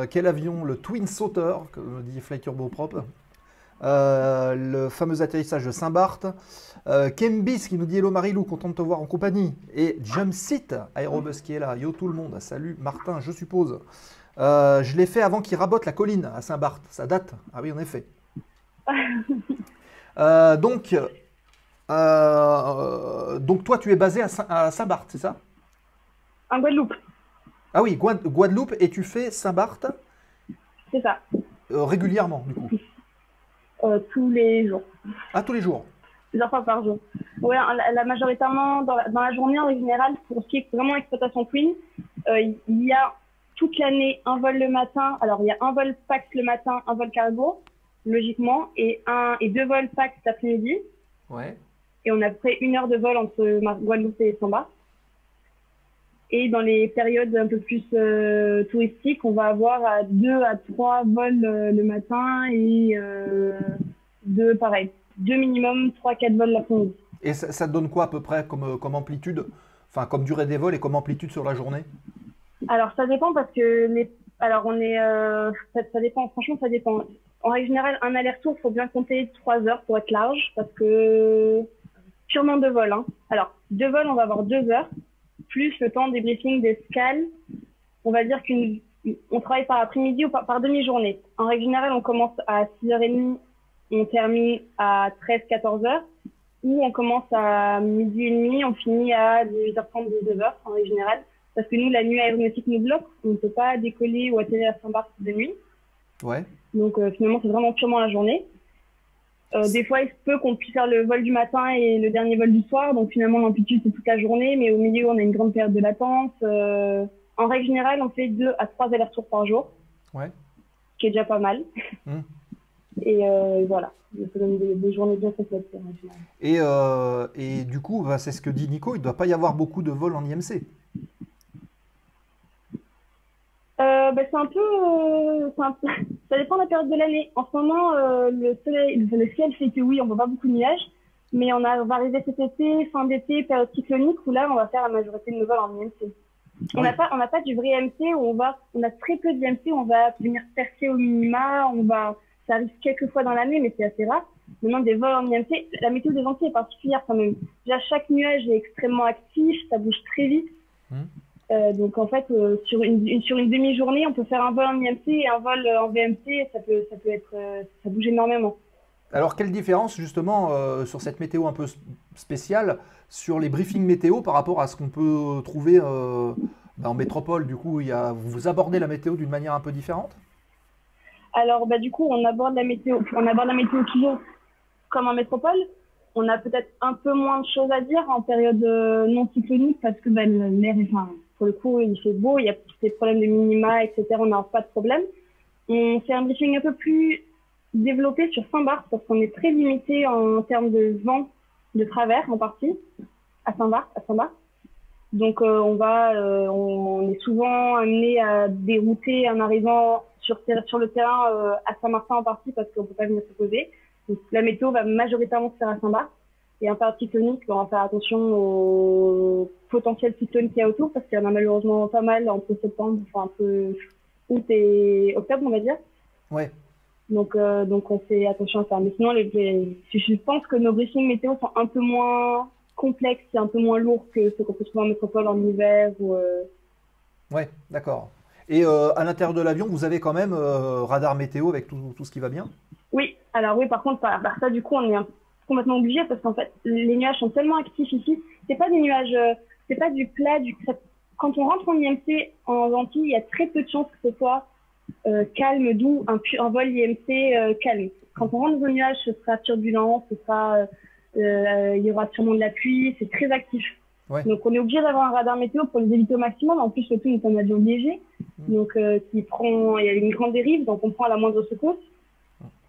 S4: quel avion? Le Twin Sauter, que me dit Fly Turbo Prop. Le fameux atterrissage de Saint-Barth. Kembis qui nous dit hello Marilou, content de te voir en compagnie. Et Jumpseat, Aérobus qui est là. Yo tout le monde, salut Martin, je suppose. Je l'ai fait avant qu'il rabote la colline à Saint-Barth. Ça date. Ah oui, en effet. Donc toi, tu es basé à Saint-Barth, c'est ça?
S6: En Guadeloupe,
S4: Ah oui, Guadeloupe, et tu fais Saint-Barth
S6: c'est ça.
S4: régulièrement, du coup.
S6: Tous les jours.
S4: Ah, tous les jours.
S6: Plusieurs fois par jour. Ouais, majoritairement, dans la journée en général, pour ce qui est vraiment exploitation Twin, il y a toute l'année un vol le matin. Alors, il y a un vol Pax le matin, un vol cargo, logiquement, et deux vols Pax l'après-midi.
S4: Ouais.
S6: Et on a à peu près 1 heure de vol entre Guadeloupe et Saint-Barth. Et dans les périodes un peu plus touristiques, on va avoir 2 à 3 vols le matin et 2 minimum, 3-4 vols l'après-midi.
S4: Et ça te donne quoi à peu près comme amplitude, enfin comme durée des vols et comme amplitude sur la journée?
S6: Alors ça dépend parce que ça dépend, franchement ça dépend. En règle générale, un aller-retour, il faut bien compter 3 heures pour être large parce que purement 2 vols. Hein. Alors 2 vols, on va avoir 2 heures. Plus le temps des briefings, d'escale, on va dire qu'on travaille par après-midi ou par demi-journée. En règle générale, on commence à 6h30, on termine à 13-14h, ou on commence à midi et demi, on finit à 18h30, 19h en règle générale, parce que nous, la nuit aéronautique nous bloque, on ne peut pas décoller ou atterrir à Saint-Barth de nuit.
S4: Ouais.
S6: Donc finalement, c'est vraiment purement la journée. Des fois, il se peut qu'on puisse faire le vol du matin et le dernier vol du soir. Donc finalement, l'amplitude, c'est toute la journée. Mais au milieu, on a une grande période de latence. En règle générale, on fait 2 à 3 allers-retours par jour.
S4: Ouais.
S6: Ce qui est déjà pas mal. Et voilà. Ça donne des journées bien complètes. En général.
S4: Et du coup, bah, c'est ce que dit Nico, il ne doit pas y avoir beaucoup de vols en IMC.
S6: C'est un peu, ça dépend de la période de l'année. En ce moment, le ciel fait que oui, on voit pas beaucoup de nuages, mais on va arriver cet été, fin d'été, période cyclonique, où là, on va faire la majorité de nos vols en IMC. On n'a pas du vrai MC où on a très peu d'IMC où on va venir percer au minima, ça arrive quelques fois dans l'année, mais c'est assez rare. Maintenant, des vols en IMC, la météo des Antilles est particulière quand même. Déjà, chaque nuage est extrêmement actif, ça bouge très vite. Donc en fait, sur une demi-journée, on peut faire un vol en IMC et un vol en VMC, ça bouge énormément.
S4: Alors quelle différence justement sur cette météo un peu spéciale sur les briefings météo par rapport à ce qu'on peut trouver en métropole? Du coup, vous abordez la météo d'une manière un peu différente?
S6: Alors du coup, on aborde la météo toujours comme en métropole. On a peut-être un peu moins de choses à dire en période non cyclonique parce que l'air, pour le coup, il fait beau, il y a des problèmes de minima, etc. On n'a pas de problème. On fait un briefing un peu plus développé sur Saint-Barth parce qu'on est très limité en termes de vent de travers en partie à Saint-Barth. Donc on est souvent amené à dérouter en arrivant sur le terrain à Saint-Martin en partie parce qu'on ne peut pas venir se poser. Donc, la météo va majoritairement se faire à Saint-Barth. Et en période cyclonique, on va faire attention aux potentiels cyclones qu'il y a autour, parce qu'il y en a malheureusement pas mal entre septembre, enfin un peu août et octobre, on va dire.
S4: Ouais.
S6: Donc on fait attention à ça. Mais sinon, je pense que nos briefings météo sont un peu moins complexe et un peu moins lourd que ce qu'on peut trouver en métropole en hiver.
S4: Ouais, d'accord. Et à l'intérieur de l'avion, vous avez quand même radar météo avec tout ce qui va bien?
S6: Oui, alors oui, par contre, ça, du coup, on est complètement obligé parce qu'en fait, les nuages sont tellement actifs ici. C'est pas des nuages, c'est pas du plat, quand on rentre en IMC en Antilles, il y a très peu de chances que ce soit calme, doux, un vol IMC calme. Quand on rentre dans un nuage, ce sera turbulent, il y aura sûrement de la pluie, c'est très actif.
S4: Ouais.
S6: Donc on est obligé d'avoir un radar météo pour les éviter au maximum. En plus, le tout est un avion léger, donc il y a une grande dérive, donc on prend à la moindre secousse.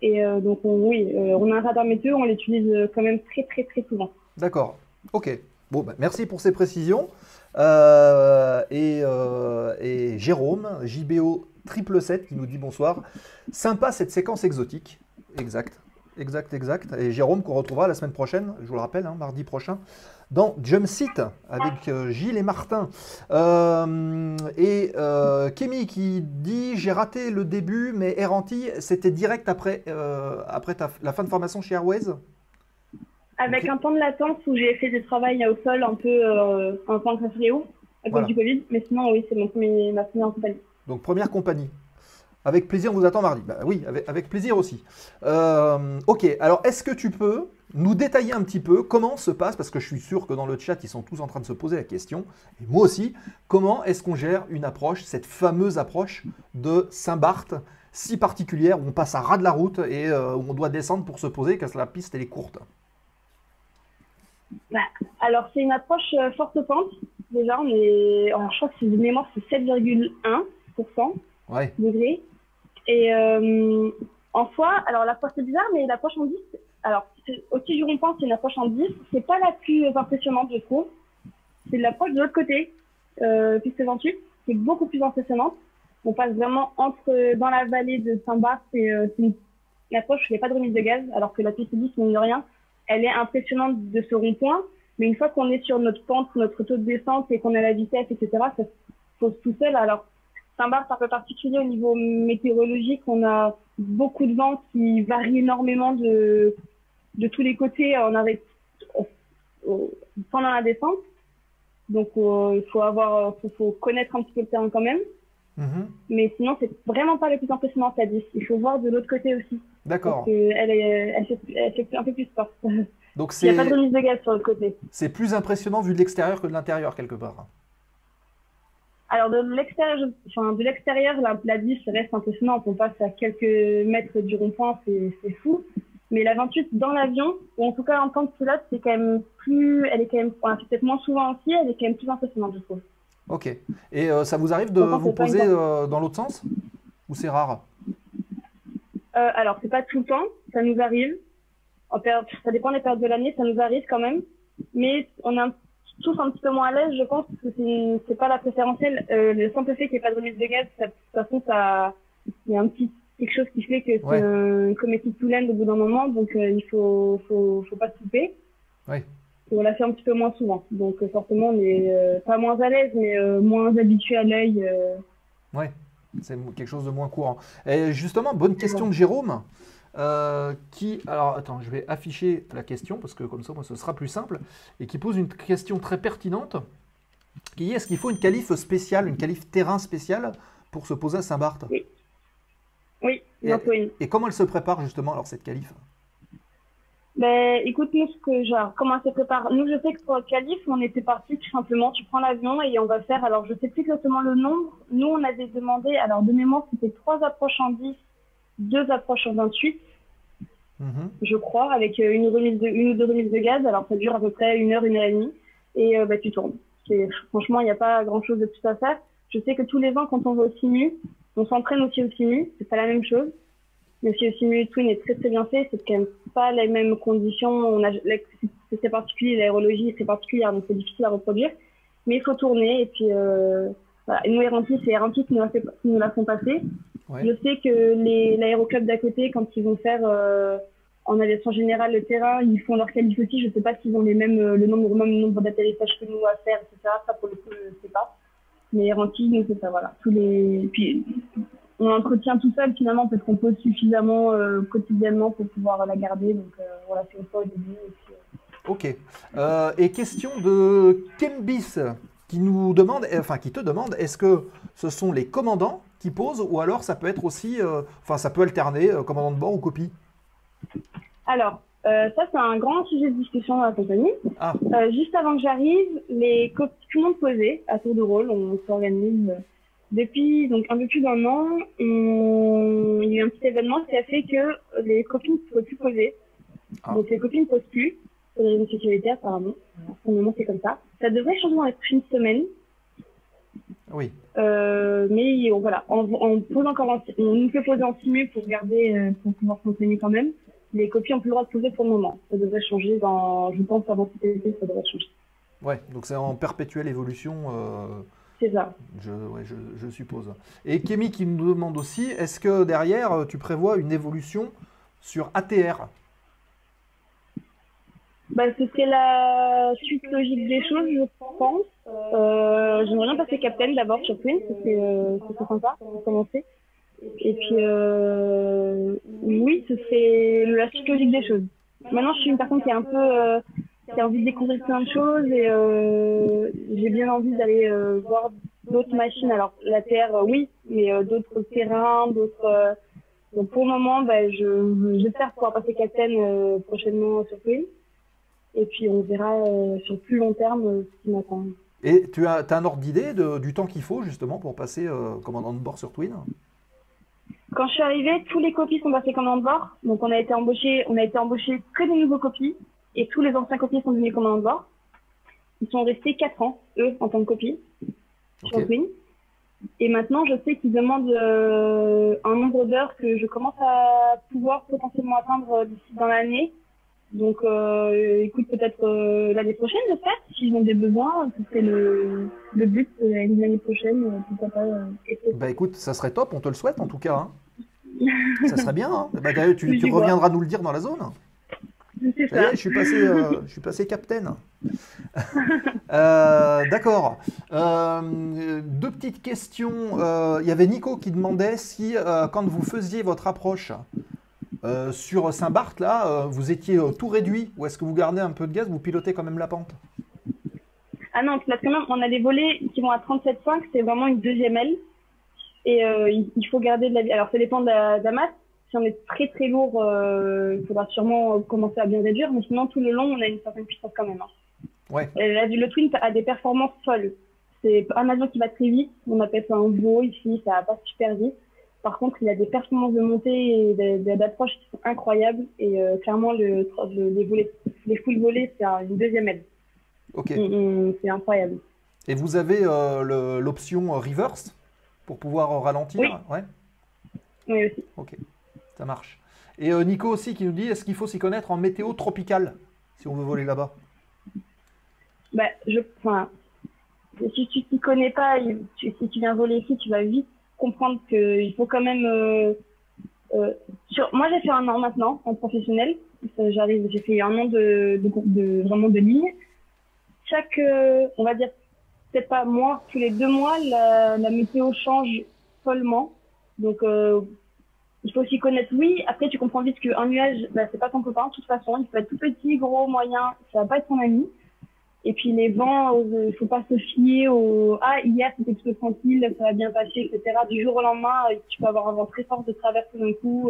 S6: Et donc on a un radar météo, on l'utilise quand même très très très souvent.
S4: D'accord, ok. Bon, bah, merci pour ces précisions. Et Jérôme, JBO 777 qui nous dit bonsoir. Sympa cette séquence exotique. Exact. Et Jérôme qu'on retrouvera la semaine prochaine, je vous le rappelle, hein, mardi prochain, dans Jump Seat avec Gilles et Martin. Kémy qui dit j'ai raté le début, mais Air Antilles, c'était direct après la fin de formation chez Airways?
S6: Avec
S4: Okay.
S6: un temps de latence où j'ai fait du travail au sol un peu en tant que fléau à cause du Covid, mais sinon oui, c'est ma première compagnie.
S4: Donc première compagnie. Avec plaisir, on vous attend mardi. Bah oui, avec plaisir aussi. Ok, alors est-ce que tu peux nous détailler un petit peu comment se passe, parce que je suis sûr que dans le chat, ils sont tous en train de se poser la question, et moi aussi, comment est-ce qu'on gère une approche, cette fameuse approche de Saint-Barth, si particulière, où on passe à ras de la route et où on doit descendre pour se poser, car la piste, elle est courte?
S6: Alors c'est une approche forte pente. Déjà, je crois que c'est de mémoire, c'est 7,1%
S4: Ouais.
S6: degrés. Et en soi, alors l'approche c'est bizarre, mais l'approche en 10, alors aussi du rond-point, c'est une approche en 10, c'est pas la plus impressionnante, je trouve. C'est l'approche de l'autre côté, piste 28, c'est beaucoup plus impressionnante. On passe vraiment dans la vallée de Saint-Barth, c'est une approche où il n'y a pas de remise de gaz, alors que la piste 10, mine de rien, elle est impressionnante de ce rond-point, mais une fois qu'on est sur notre pente, notre taux de descente et qu'on a la vitesse, etc., ça se pose tout seul. Alors, Saint-Barth, c'est un peu particulier au niveau météorologique. On a beaucoup de vent qui varie énormément de tous les côtés pendant la descente. Donc, il faut connaître un petit peu le terrain quand même.
S4: Mhm.
S6: Mais sinon, c'est vraiment pas le plus impressionnant, la 10. Il faut voir de l'autre côté aussi.
S4: D'accord.
S6: Parce qu'elle fait un peu plus fort.
S4: Donc
S6: Il n'y a pas de remise de gaz sur l'autre côté.
S4: c'est plus impressionnant vu de l'extérieur que de l'intérieur, quelque part.
S6: Alors, de l'extérieur, la 10 reste impressionnante. On passe à quelques mètres du rond-point, c'est fou. Mais la 28 dans l'avion, ou en tout cas en tant que pilote, c'est quand même on la fait peut-être moins souvent aussi, elle est quand même plus impressionnante, je trouve.
S4: Ok. Et ça vous arrive de vous poser dans l'autre sens? Ou c'est rare?
S6: Alors, c'est pas tout le temps, ça nous arrive. Ça dépend des périodes de l'année, ça nous arrive quand même. Mais on est tous un petit peu moins à l'aise, je pense, parce que c'est pas la préférentielle. Le simple fait qu'il n'y ait pas de remise de gaz, de toute façon, il y a quelque chose qui fait que c'est un comédie de Toulaine au bout d'un moment, donc il faut pas se couper.
S4: Ouais.
S6: Et on la fait un petit peu moins souvent. Donc forcément, on est pas moins à l'aise, mais moins habitué à l'œil.
S4: Ouais, c'est quelque chose de moins courant. Et justement, bonne question de Jérôme. Alors, attends, je vais afficher la question parce que comme ça, moi, ce sera plus simple. Et qui pose une question très pertinente. Qui est, est-ce qu'il faut une qualif spéciale, une qualif terrain spéciale pour se poser à Saint-Barth?
S6: Oui, il en faut une.
S4: Et comment elle se prépare justement, alors, cette qualif?
S6: Ben, écoute, nous, comment elle se prépare? Nous, je sais que pour le qualif, on était parti tout simplement, tu prends l'avion et on va faire, alors je sais plus exactement le nombre. Nous, on avait demandé, alors de mémoire, c'était 3 approches en 10, 2 approches en 28. Je crois, avec une ou deux remises de gaz. Alors, ça dure à peu près 1 heure, 1 heure et demie. Et tu tournes. Franchement, il n'y a pas grand-chose de plus à faire. Je sais que tous les ans, quand on va au simu, on s'entraîne aussi au simu. C'est pas la même chose. Mais si le simu Twin est très très bien fait, c'est quand même pas les mêmes conditions. C'est particulier, l'aérologie est très particulière, donc c'est difficile à reproduire. Mais il faut tourner. Et puis, voilà. Et nous, Air Antilles, c'est Air Antilles qui nous la font passer. Ouais. Je sais que l'aéroclub d'à côté, quand ils vont faire en aviation générale le terrain, ils font leur qualif aussi. Je ne sais pas s'ils ont le même nombre d'atterrissages que nous à faire, etc. Ça, pour le coup, je ne sais pas. Mais Air Antilles, nous, c'est ça, voilà. Puis, on entretient tout seul, finalement, parce qu'on pose suffisamment quotidiennement pour pouvoir la garder. Donc, voilà, c'est une fois au début. Et puis,
S4: Ok. Et question de Kembis qui nous demande, enfin qui te demande, est-ce que ce sont les commandants qui posent ou alors ça peut être aussi, enfin ça peut alterner commandant de bord ou copie?
S6: Alors, ça, c'est un grand sujet de discussion dans la compagnie.
S4: Ah,
S6: Juste avant que j'arrive, tout le monde posait à tour de rôle. On s'organise depuis donc un peu plus d'un an. Il y a eu un petit événement qui a fait que les copines ne pouvaient plus poser.
S4: Ah.
S6: Donc les copines ne posent plus pour des raisons de sécurité apparemment. Pour le moment, c'est comme ça. Ça devrait changer dans les prochaines semaines.
S4: oui.
S6: Mais voilà, on pose encore on nous fait poser en simu pour regarder, pour pouvoir s'entraîner quand même. Les copies n'ont plus le droit de poser pour le moment. Ça devrait changer je pense avant cet été, ça devrait changer.
S4: Ouais, donc c'est en perpétuelle évolution,
S6: C'est ça.
S4: je suppose. Et Kémy qui nous demande aussi, est-ce que derrière, tu prévois une évolution sur ATR?
S6: Bah, c'était la suite logique des choses, je pense. J'aimerais bien passer Captain d'abord sur Twin, c'était sympa pour commencer. Et puis, oui, ce serait la suite logique des choses. Maintenant, je suis une personne qui est un peu, qui a envie de découvrir plein de choses et j'ai bien envie d'aller voir d'autres machines. Alors, la Terre, oui, mais d'autres terrains, d'autres. Donc, pour le moment, bah, j'espère pouvoir passer Captain prochainement sur Twin. Et puis, on verra sur plus long terme ce qui m'attend.
S4: Et tu as un ordre d'idée du temps qu'il faut justement pour passer commandant de bord sur Twin?
S6: Quand je suis arrivée, tous les copies sont passés commandant de bord. Donc, on a été embauché que des nouveaux copies. Et tous les anciens copies sont devenus commandants de bord. Ils sont restés 4 ans, eux, en tant que copies, sur Twin. Et maintenant, je sais qu'ils demandent un nombre d'heures que je commence à pouvoir potentiellement atteindre d'ici dans l'année. Donc, écoute, peut-être l'année prochaine, j'espère, s'ils ont des besoins. C'est le but l'année prochaine. Pourquoi pas.
S4: Bah écoute, ça serait top, on te le souhaite en tout cas. Hein. Ça serait bien. Hein. Bah, d'ailleurs, tu reviendras nous le dire dans la zone.
S6: C'est ça.
S4: Je suis passé capitaine. D'accord. Deux petites questions. Il y avait Nico qui demandait si, quand vous faisiez votre approche sur Saint-Barth, là, vous étiez tout réduit ou est-ce que vous gardez un peu de gaz, vous pilotez quand même la pente?
S6: Ah non, parce que même, on a des volets qui vont à 37,5, c'est vraiment une deuxième aile. Et il faut garder de la vie. Alors, ça dépend de la masse. Si on est très très lourd, il faudra sûrement commencer à bien réduire. Mais sinon, tout le long, on a une certaine puissance quand même. Hein.
S4: Ouais.
S6: Le Twin a des performances folles. C'est un avion qui va très vite. On appelle ça un veau ici, ça va pas super vite. Par contre, il a des performances de montée et d'approche qui sont incroyables. Et clairement, les full volets, c'est une deuxième aile.
S4: Ok.
S6: C'est incroyable.
S4: Et vous avez l'option reverse pour pouvoir ralentir?
S6: Oui.
S4: Ouais.
S6: Oui, aussi.
S4: Ok, ça marche. Et Nico aussi qui nous dit, est-ce qu'il faut s'y connaître en météo tropicale si on veut voler là-bas?
S6: Bah, si tu t'y connais pas, si tu viens voler ici, tu vas vite comprendre qu'il faut quand même. Moi, j'ai fait 1 an maintenant en professionnel. J'ai fait 1 an vraiment de ligne. On va dire, peut-être pas mois, tous les 2 mois, la météo change follement. Donc, il faut s'y connaître, oui. Après, tu comprends vite qu'un nuage, bah, c'est pas ton copain, de toute façon. Il peut être tout petit, gros, moyen, ça va pas être ton ami. Et puis, les vents, il faut pas se fier hier, c'était plutôt tranquille, ça va bien passer, etc. Du jour au lendemain, tu peux avoir un vent très fort de travers tout d'un coup,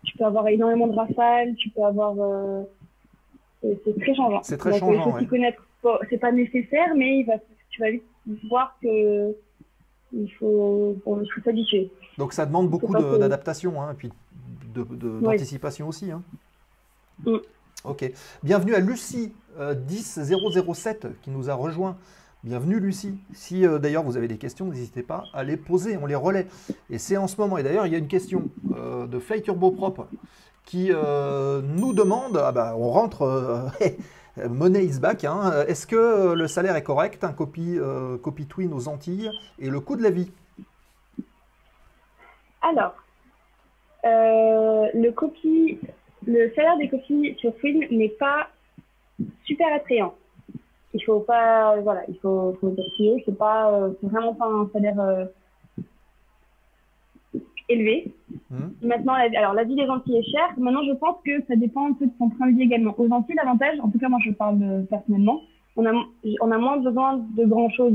S6: tu peux avoir énormément de rafales, tu peux avoir, c'est très changeant.
S4: C'est très
S6: Donc,
S4: changeant,
S6: il faut s'y connaître. C'est pas nécessaire, mais tu vas vite voir que il faut s'habituer.
S4: Donc ça demande beaucoup d'adaptation, hein, et puis d'anticipation aussi. Hein. Ok. Bienvenue à Lucie 10007 qui nous a rejoint. Bienvenue Lucie. Si d'ailleurs vous avez des questions, n'hésitez pas à les poser, on les relaie. Et c'est en ce moment, et d'ailleurs il y a une question de Fly Turboprop qui nous demande, on rentre, money is back, hein, est-ce que le salaire est correct, un copie Twin aux Antilles, et le coût de la vie?
S6: Alors, le salaire des copies sur Twin n'est pas super attrayant. Il faut pas, il faut dire c'est vraiment pas un salaire élevé. Maintenant, la vie des Antilles est chère. Maintenant, je pense que ça dépend un peu de son train de vie également. Aux Antilles, l'avantage, en tout cas, moi, je parle personnellement, on a moins besoin de grand-chose.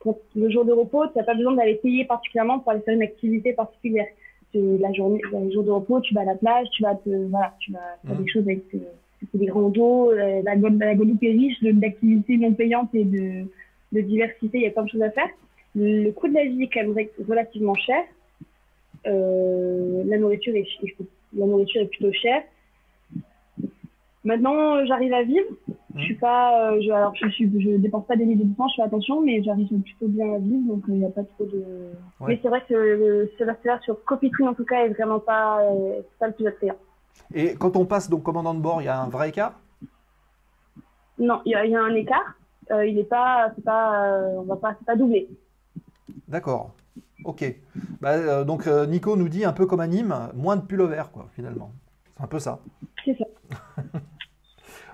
S6: Pour le jour de repos, tu n'as pas besoin d'aller payer particulièrement pour aller faire une activité particulière. Les jours de repos, tu vas à la plage, tu vas faire des choses avec des grands dos. La Guadeloupe est riche d'activités non payantes et de diversité. Il y a plein de choses à faire. Le coût de la vie est quand même relativement cher. La nourriture est plutôt chère. Maintenant, j'arrive à vivre. Je suis pas, je dépense pas des milliers de temps, je fais attention, mais j'arrive plutôt bien à vivre, donc il n'y a pas trop de. Ouais. Mais c'est vrai que Sébastien sur Copytree en tout cas est vraiment pas le plus attrayant.
S4: Et quand on passe donc commandant de bord, il y a un vrai écart?
S6: Non, il y a un écart. Il est pas, c'est pas doublé.
S4: D'accord. Ok. Donc Nico nous dit un peu comme à Nîmes, moins de pullover quoi finalement. C'est un peu ça.
S6: C'est ça.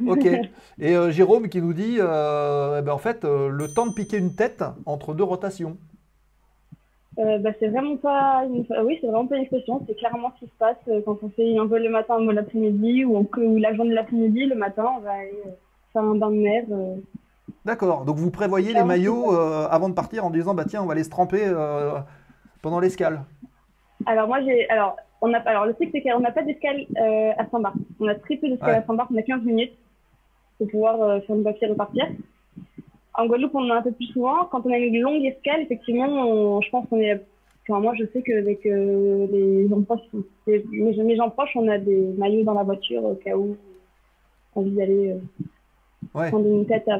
S4: Ok. Et Jérôme qui nous dit, en fait, le temps de piquer une tête entre deux rotations.
S6: C'est vraiment pas oui, c'est vraiment pas une expression. C'est clairement ce qui se passe quand on fait un vol le matin, un vol l'après-midi, ou la journée de l'après-midi, le matin, on va aller faire un bain de mer.
S4: D'accord. Donc vous prévoyez les maillots avant de partir en disant, bah tiens, on va les se tremper pendant l'escale.
S6: Alors moi le truc c'est qu'on n'a pas d'escale à Saint-Barth. On a très peu d'escale à Saint-Barth, on a 15 minutes pour pouvoir faire une papier et repartir. En Guadeloupe, on en a un peu plus souvent. Quand on a une longue escale, effectivement, je pense qu'on est. Enfin, moi, je sais qu'avec mes gens proches, on a des maillots dans la voiture au cas où on a envie d'aller prendre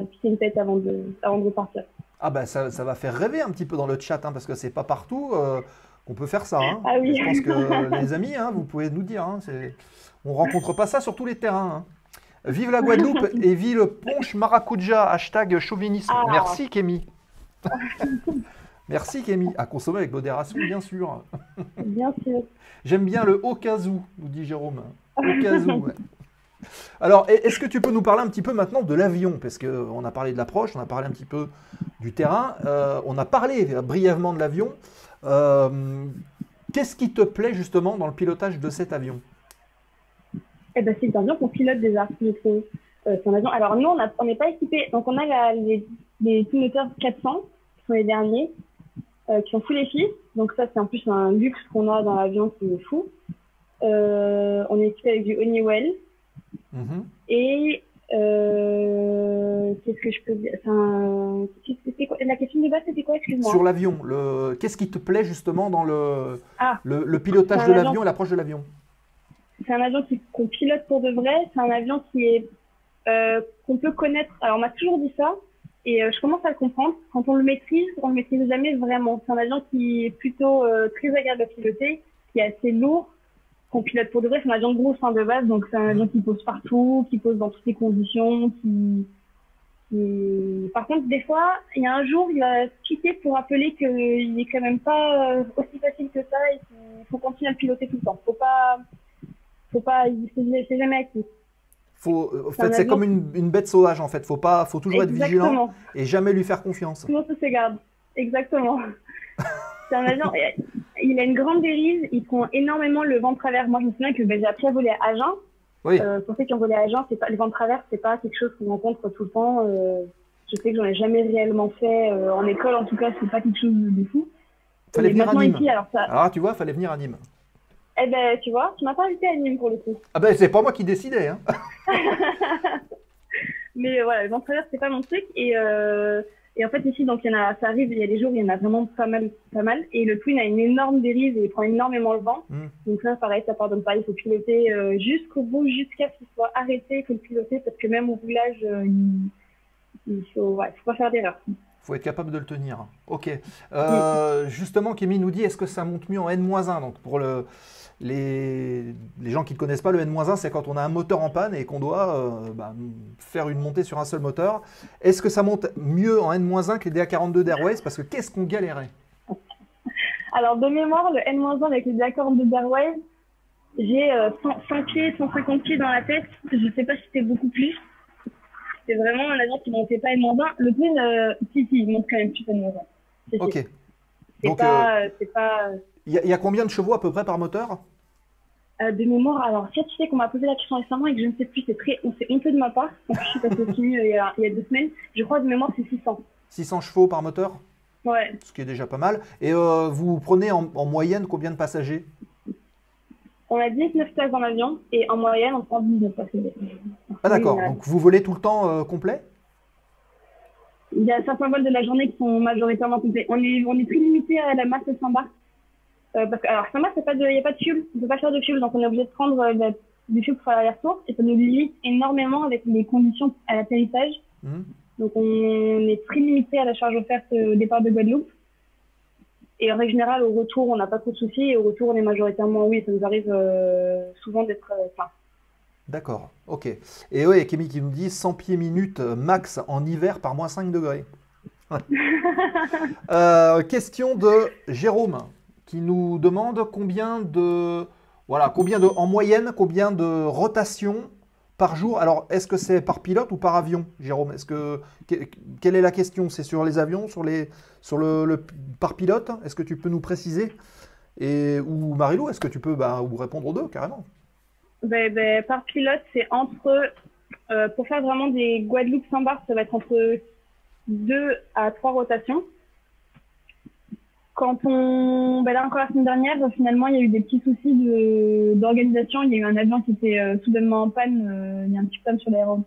S6: piquer une tête avant de repartir.
S4: Ah bah ça va faire rêver un petit peu dans le chat, hein, parce que c'est pas partout qu'on peut faire ça. Hein.
S6: Ah oui.
S4: Je pense que les amis, hein, vous pouvez nous dire. Hein, on rencontre pas ça sur tous les terrains. Hein. Vive la Guadeloupe et vive le Ponche Maracuja, #chauvinisme. Ah. Merci Kémy. Merci Kémy. À consommer avec modération, bien sûr.
S6: Bien sûr.
S4: J'aime bien le au cas où, nous dit Jérôme. Au cas où. Ouais. Alors, est-ce que tu peux nous parler un petit peu maintenant de l'avion? Parce qu'on a parlé de l'approche, on a parlé un petit peu du terrain, on a parlé brièvement de l'avion. Qu'est-ce qui te plaît justement dans le pilotage de cet avion?
S6: C'est un avion qu'on pilote déjà. C'est un avion. Alors nous, on n'est pas équipé. Donc on a les Twin Otter 400, qui sont les derniers, qui sont full EFI. Donc ça, c'est en plus un luxe qu'on a dans l'avion qui est fou. On est équipé avec du Honeywell. Et qu'est-ce que je peux dire? La question de base, c'était quoi? Excuse-moi.
S4: Sur l'avion, qu'est-ce qui te plaît justement dans le pilotage de l'avion et l'approche de l'avion?
S6: C'est un avion qu'on pilote pour de vrai. C'est un avion qui est qu'on peut connaître. Alors on m'a toujours dit ça et je commence à le comprendre. Quand on le maîtrise jamais vraiment. C'est un avion qui est plutôt très agréable à piloter, qui est assez lourd, qu'on pilote pour de vrai. C'est un avion de gros de base, donc c'est un avion qui pose partout, qui pose dans toutes les conditions. Par contre, des fois, il y a un jour, il va quitter pour rappeler qu'il est quand même pas aussi facile que ça et qu'il faut continuer à le piloter tout le temps. C'est jamais acquis.
S4: En fait, c'est comme une bête sauvage, en fait. Faut toujours être vigilant et jamais lui faire confiance.
S6: Tout le monde se garde. Exactement. C'est un avion, il a une grande dérive, il prend énormément le vent de travers. Moi, je me souviens que j'ai appris à voler à Agen.
S4: Oui.
S6: Pour ceux qui ont volé à Agen, le vent de travers, c'est pas quelque chose qu'on rencontre tout le temps. Je sais que j'en ai jamais réellement fait. En école, en tout cas, c'est pas quelque chose de fou.
S4: Fallait venir à Nîmes.
S6: Ici,
S4: alors, tu vois, fallait venir à Nîmes.
S6: Tu vois, tu m'as pas invité à Nîmes pour le coup.
S4: Ah c'est pas moi qui décidais. Hein.
S6: Mais voilà, le vent de travers, c'est pas mon truc. Et en fait, ici, donc, ça arrive, il y a des jours où il y en a vraiment pas mal. Et le Twin a une énorme dérive et il prend énormément le vent. Donc ça, pareil, ça pardonne pas. Il faut piloter jusqu'au bout, jusqu'à ce qu'il soit arrêté. Il faut le piloter parce que même au roulage, il faut pas faire d'erreur.
S4: Il faut être capable de le tenir. Ok. Justement, Kémy nous dit, est-ce que ça monte mieux en N-1? Donc pour les gens qui ne connaissent pas, le N-1, c'est quand on a un moteur en panne et qu'on doit faire une montée sur un seul moteur. Est-ce que ça monte mieux en N-1 que les DA42 d'Airways? Parce que qu'est-ce qu'on galérait?
S6: Alors, de mémoire, le N-1 avec les DA42 d'Airways, j'ai 100 pieds, 150 pieds dans la tête. Je ne sais pas si c'était beaucoup plus. C'était vraiment un avion qui ne montait pas N-1. Le Twin, si, il monte quand même plus N-1.
S4: Ok.
S6: C'est pas
S4: Il y a combien de chevaux à peu près par moteur?
S6: De mémoire, alors si tu sais qu'on m'a posé la question récemment et que je ne sais plus, c'est honteux de ma part. Donc, je suis passée au simu il y a 2 semaines. Je crois de mémoire c'est 600.
S4: 600 chevaux par moteur?
S6: Ouais.
S4: Ce qui est déjà pas mal. Et vous prenez en moyenne combien de passagers?
S6: On a 19 places dans l'avion et en moyenne on prend 19 passagers.
S4: Ah d'accord,
S6: Oui,
S4: donc vous volez tout le temps complet?
S6: il y a certains vols de la journée qui sont majoritairement complets. On est très limité à la masse de Saint-Barth. Parce que, alors, Saint-Barth, il n'y a pas de fuel. On ne peut pas faire de fuel, donc on est obligé de prendre du fuel pour faire l'aller-retour. Et ça nous limite énormément avec les conditions à l'atterrissage. Donc on est très limité à la charge offerte au départ de Guadeloupe. Et en règle générale, au retour, on n'a pas trop de soucis. Et au retour, on est majoritairement, oui, ça nous arrive souvent d'être plein.
S4: D'accord, ok. Et oui, Kémy qui nous dit 100 pieds minutes max en hiver par moins 5 degrés. Ouais. Question de Jérôme qui nous demande en moyenne, combien de rotations par jour. Alors, est-ce que c'est par pilote ou par avion, Jérôme? Quelle est la question? C'est sur les avions, par pilote? Est-ce que tu peux nous préciser? Ou Marilou, est-ce que tu peux vous répondre aux deux, carrément?
S6: Par pilote, c'est pour faire vraiment des Guadeloupe-Saint-Barth, ça va être entre 2 à 3 rotations. Là encore la semaine dernière, finalement, il y a eu des petits soucis d'organisation. Il y a eu un avion qui était soudainement en panne. Il y a un petit problème sur l'aérodrome,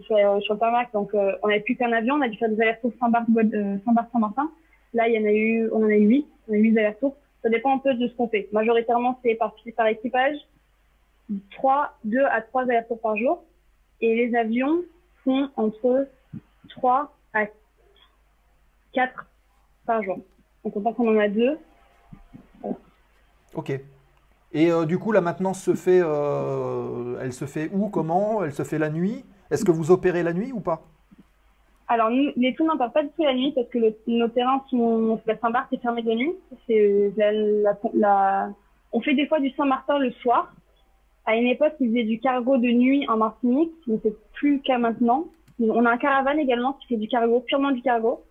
S6: sur le tarmac. Donc, on n'avait plus qu'un avion. On a dû faire des allers-retours Saint-Barth-Saint-Martin. Là, on en a eu 8. On a eu 8 allers-retours. Ça dépend un peu de ce qu'on fait. Majoritairement, c'est par équipage. 2 à 3 allers-retours par jour. Et les avions font entre 3 à 4 par jour. Donc on pense qu'on en a 2. Voilà.
S4: Ok. Et du coup, la maintenance elle se fait où, comment? Elle se fait la nuit? Est-ce que vous opérez la nuit ou pas?
S6: Alors, les tours n'opèrent pas du tout la nuit parce que nos terrains sont... La Saint-Barth est fermée de nuit. On fait des fois du Saint-Martin le soir. À une époque, ils faisaient du cargo de nuit en Martinique, mais c'est plus le cas maintenant. On a un caravane également qui fait du cargo, purement du cargo.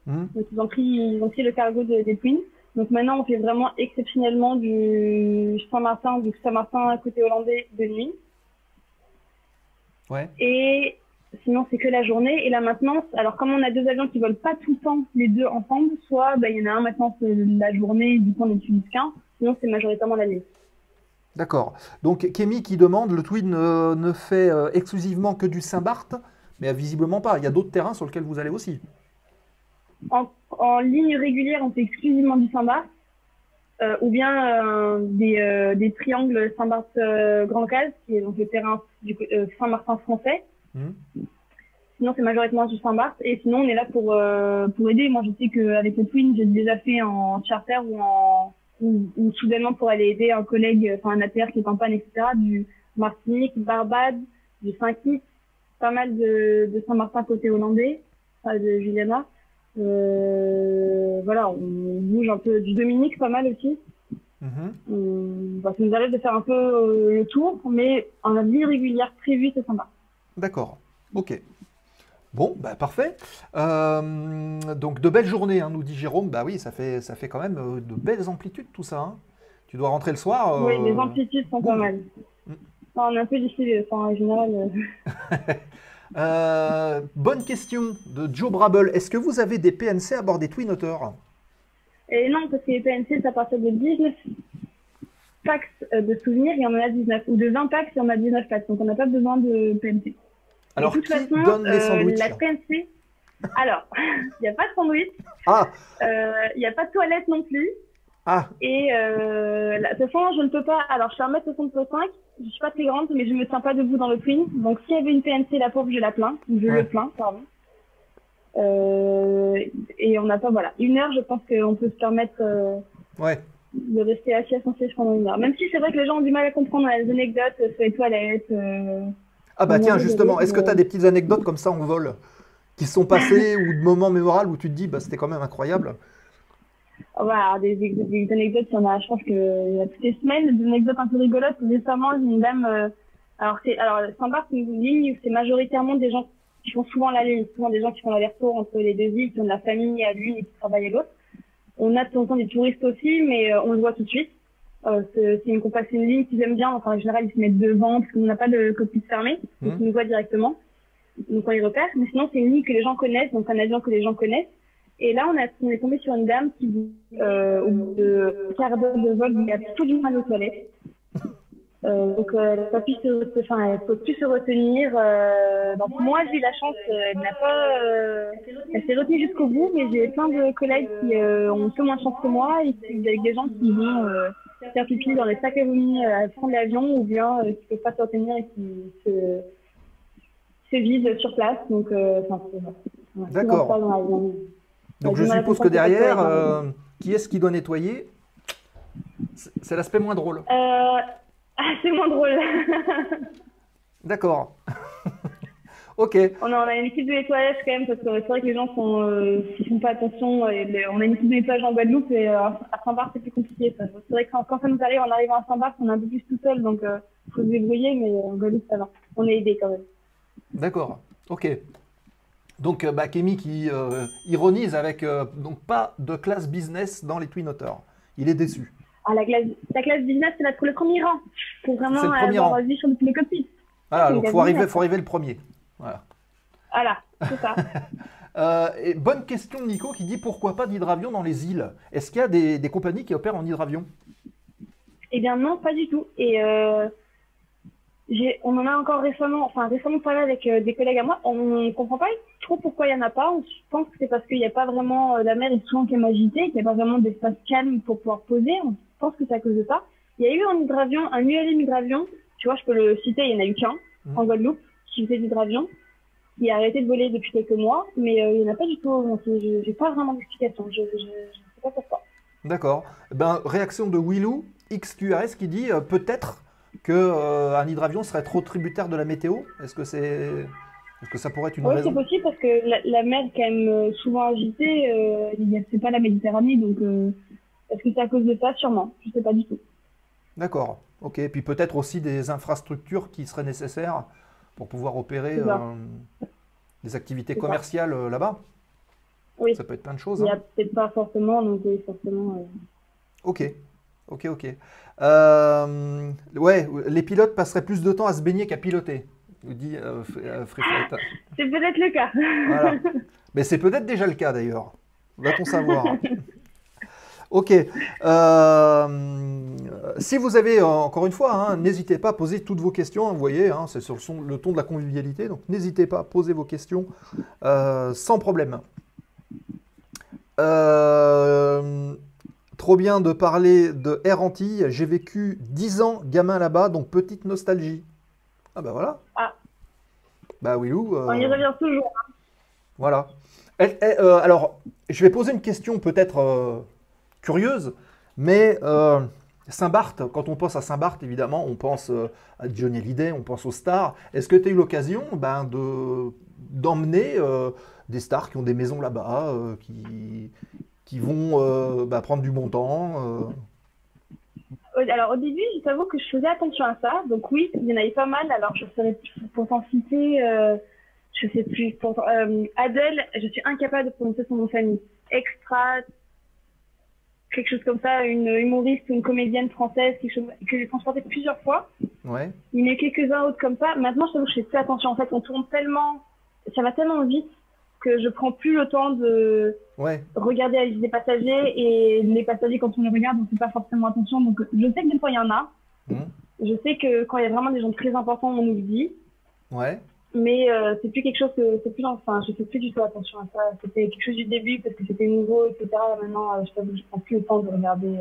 S6: Donc ils ont pris le cargo des Twins. Donc maintenant, on fait vraiment exceptionnellement du Saint-Martin côté hollandais de nuit.
S4: Ouais.
S6: Et sinon, c'est que la journée. Et la maintenance, alors comme on a 2 avions qui volent pas tout le temps les 2 ensemble, soit il y en a un maintenant c'est la journée, du coup on n'utilise qu'un, sinon c'est majoritairement la nuit.
S4: D'accord. Donc Kémy qui demande, le Twin ne fait exclusivement que du Saint-Barth, mais visiblement pas. Il y a d'autres terrains sur lesquels vous allez aussi.
S6: En ligne régulière, on fait exclusivement du Saint-Barth, ou bien des triangles Saint-Barth Grand Case, qui est donc le terrain du Saint-Martin français. Sinon, c'est majoritairement du Saint-Barth. Et sinon, on est là pour aider. Moi, je sais qu'avec le Twin, j'ai déjà fait en charter ou soudainement pour aller aider un collègue, un ATR qui est en panne, etc. Du Martinique, Barbade, du Saint-Kitts, pas mal de Saint-Martin côté hollandais, de Juliana. Voilà, on bouge un peu du Dominique, pas mal aussi. Ça nous arrive de faire un peu le tour, mais en ligne régulière prévue, c'est sympa.
S4: D'accord, ok. Bon, parfait. Donc de belles journées, hein, nous dit Jérôme. Bah oui, ça fait quand même de belles amplitudes tout ça. Hein. Tu dois rentrer le soir.
S6: Oui, les amplitudes sont pas mal. On est un peu difficile, en général.
S4: Bonne question de Joe Brable. Est-ce que vous avez des PNC à bord des Twin Otter?
S6: Et non, parce que les PNC, c'est à partir de 19 packs de souvenirs, il y en a 19. Ou de 20 packs, il y en a 19 packs. Donc on n'a pas besoin de PNC.
S4: Alors,
S6: de toute façon,
S4: donne les sandwichs
S6: la PNC... Alors, il n'y a pas de sandwich. Il n'y a pas de toilette non plus. Et de toute façon, je ne peux pas... Alors, je suis 1m65, je ne suis pas très grande, mais je ne me tiens pas debout dans le Twin. Donc, s'il y avait une PNC, la pauvre, je la plains. Je le plains, pardon. Et on n'a pas... Voilà, 1 heure, je pense qu'on peut se permettre de rester assis à son siège pendant 1 heure. Même si c'est vrai que les gens ont du mal à comprendre les anecdotes sur les toilettes.
S4: Tiens, justement, est-ce que tu as des petites anecdotes comme ça en vol qui se sont passées ou de moments mémorables où tu te dis, c'était quand même incroyable?
S6: Voilà, des anecdotes, il y en a, je pense qu'il y a toutes les semaines, des anecdotes un peu rigolotes. Récemment, j'ai une dame, alors Saint-Barth, c'est une ligne où c'est majoritairement des gens qui font souvent la ligne, souvent des gens qui font l'aller-retour entre les 2 îles, qui ont de la famille à l'une et qui travaillent à l'autre. On a de temps en temps des touristes aussi, mais on le voit tout de suite. C'est une ligne qu'ils aiment bien. Enfin, en général, ils se mettent devant parce qu'on n'a pas de cockpit fermé. Donc, ils nous voient directement. Donc, on les repère. Mais sinon, c'est une ligne que les gens connaissent, donc un avion que les gens connaissent. Et là, on est tombé sur une dame qui, au bout de quart d'heure de vol, il y a tout du mal aux toilettes. Donc, elle ne peut plus se retenir. Donc, moi, j'ai eu la chance, elle s'est retenue jusqu'au bout, mais j'ai plein de collègues qui ont un peu moins de chance que moi et avec des gens qui vont faire pipi dans les sacs à vomi à fond de l'avion ou bien qui ne peuvent pas se retenir et qui se vident sur place. Donc,
S4: d'accord. Donc, je suppose que derrière, qui est-ce qui doit nettoyer? C'est l'aspect moins drôle.
S6: C'est moins drôle.
S4: D'accord. Ok.
S6: On a une équipe de nettoyage quand même, parce que c'est vrai que les gens s'ils font pas attention. On a une équipe de nettoyage en Guadeloupe et à Saint-Barth, c'est plus compliqué. C'est vrai que quand ça nous arrive, en arrivant à Saint-Barth, on est un peu plus tout seul, donc il faut se débrouiller, mais en Guadeloupe, ça va. On est aidés quand même.
S4: D'accord. Ok. Donc, Kémy qui ironise avec donc pas de classe business dans les Twin Otter. Il est déçu.
S6: Ah, la classe business, c'est pour le premier rang. Pour vraiment avoir vie sur le cockpit.
S4: Voilà, donc il faut arriver le premier.
S6: Voilà, c'est ça.
S4: Et bonne question de Nico qui dit pourquoi pas d'hydravion dans les îles? Est-ce qu'il y a des compagnies qui opèrent en hydravion?
S6: Eh bien non, pas du tout. Et on en a encore récemment parlé avec des collègues à moi. On ne comprend pas trop pourquoi il n'y en a pas. On pense que c'est parce qu'il n'y a pas vraiment, la mer est souvent quand même agitée, qu'il n'y a pas vraiment d'espace calme pour pouvoir poser. On pense que c'est à cause de ça. Il y a eu un ULM hydravion, tu vois, je peux le citer, il n'y en a eu qu'un en Guadeloupe qui faisait d'hydravion. Il a arrêté de voler depuis quelques mois, mais il n'y en a pas du tout. J'ai pas vraiment d'explication. Je ne sais pas pourquoi.
S4: D'accord. Réaction de Willou XQRS qui dit peut-être qu'un hydravion serait trop tributaire de la météo. Est-ce que ça pourrait être une raison?
S6: Oui, c'est possible parce que la mer est quand même souvent agitée. C'est pas la Méditerranée, donc est-ce que c'est à cause de ça? Sûrement. Je ne sais pas du tout.
S4: D'accord. Ok. Et puis peut-être aussi des infrastructures qui seraient nécessaires pour pouvoir opérer des activités commerciales là-bas.
S6: Oui.
S4: Ça peut être plein de choses.
S6: Il n'y a peut-être pas forcément, donc oui, forcément.
S4: Ok. Ouais, les pilotes passeraient plus de temps à se baigner qu'à piloter, nous dit Free Flight.
S6: C'est peut-être le cas.
S4: Voilà. Mais c'est peut-être déjà le cas d'ailleurs. Va-t-on savoir. Ok. Si vous avez, encore une fois, n'hésitez pas à poser toutes vos questions. Vous voyez, c'est sur le ton de la convivialité. Donc, n'hésitez pas à poser vos questions sans problème. Trop bien de parler de Air Antilles. J'ai vécu 10 ans gamin là-bas, donc petite nostalgie. Ah bah voilà.
S6: Ah.
S4: Bah oui,
S6: on y revient toujours.
S4: Voilà. Alors, je vais poser une question peut-être curieuse, mais Saint-Barth, quand on pense à Saint-Barth, évidemment, on pense à Johnny Hallyday, on pense aux stars. Est-ce que tu as eu l'occasion d'emmener des stars qui ont des maisons là-bas, qui vont prendre du bon temps
S6: Alors au début, je t'avoue que je faisais attention à ça. Donc oui, il y en avait pas mal. Alors je serais pour t'en citer, je sais plus. Adèle, je suis incapable de prononcer son nom de famille. Extra, quelque chose comme ça, une humoriste ou une comédienne française, quelque chose que j'ai transporté plusieurs fois.
S4: Ouais.
S6: Il y en a quelques-uns autres comme ça. Maintenant, je t'avoue que je fais plus attention. En fait, on tourne tellement, ça va tellement vite que je prends plus le temps de regarder la liste des passagers, et les passagers, quand on les regarde, on ne fait pas forcément attention. Donc, je sais que des fois, il y en a. Je sais que quand il y a vraiment des gens très importants, on nous le dit.
S4: Ouais.
S6: Mais c'est plus quelque chose que, je fais plus du tout attention à ça. C'était quelque chose du début parce que c'était nouveau, etc. Maintenant, je prends plus le temps de regarder.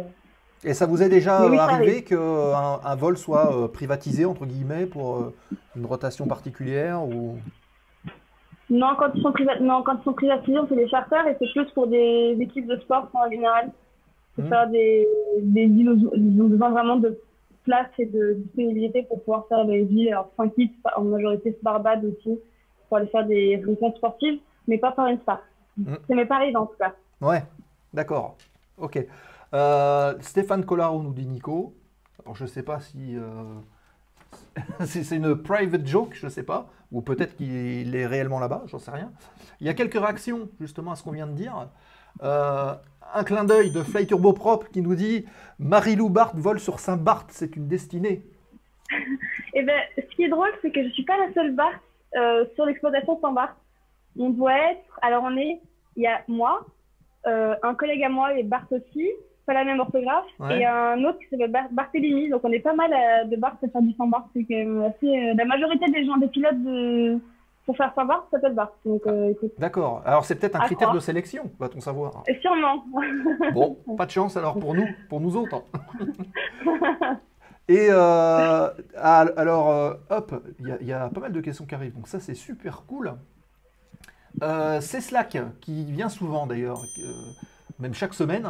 S4: Et ça vous est déjà arrivé qu'un vol soit privatisé, entre guillemets, pour une rotation particulière ou...
S6: Non, quand ils sont privatisés, on fait des charters, et c'est plus pour des équipes de sport en général. C'est faire ils ont besoin vraiment de place et de disponibilité pour pouvoir faire des villes. Alors, Saint-Kitts, en majorité Barbade aussi, pour aller faire des rencontres sportives, mais pas par une star. C'est mes paris en tout cas.
S4: Ouais, d'accord. Ok. Stéphane Collaro nous dit Nico. Alors, je ne sais pas si c'est une private joke, je ne sais pas. Ou peut-être qu'il est réellement là-bas, j'en sais rien. Il y a quelques réactions justement à ce qu'on vient de dire. un clin d'œil de Fly Turbo Prop qui nous dit Marie-Lou Barthes vole sur Saint-Barth, c'est une destinée.
S6: Et ben, ce qui est drôle, c'est que je suis pas la seule Barthes sur l'exploitation Saint-Barth. On doit être, alors il y a moi, un collègue à moi et Barthes aussi, pas la même orthographe,
S4: Ouais.
S6: et un autre qui s'appelle Barthélemy. Donc on est pas mal de Barthes à faire du Saint-Barth. C'est quand même assez, la majorité des gens, des pilotes pour faire Saint-Barth s'appellent Barthes. Donc écoute,
S4: D'accord. Alors c'est peut-être un
S6: À
S4: critère
S6: croire.
S4: de sélection, va-t-on savoir.
S6: sûrement.
S4: Bon, pas de chance alors pour nous autres. Et alors, hop, il y a pas mal de questions qui arrivent, donc ça c'est super cool. C'est Slack qui vient souvent d'ailleurs, même chaque semaine,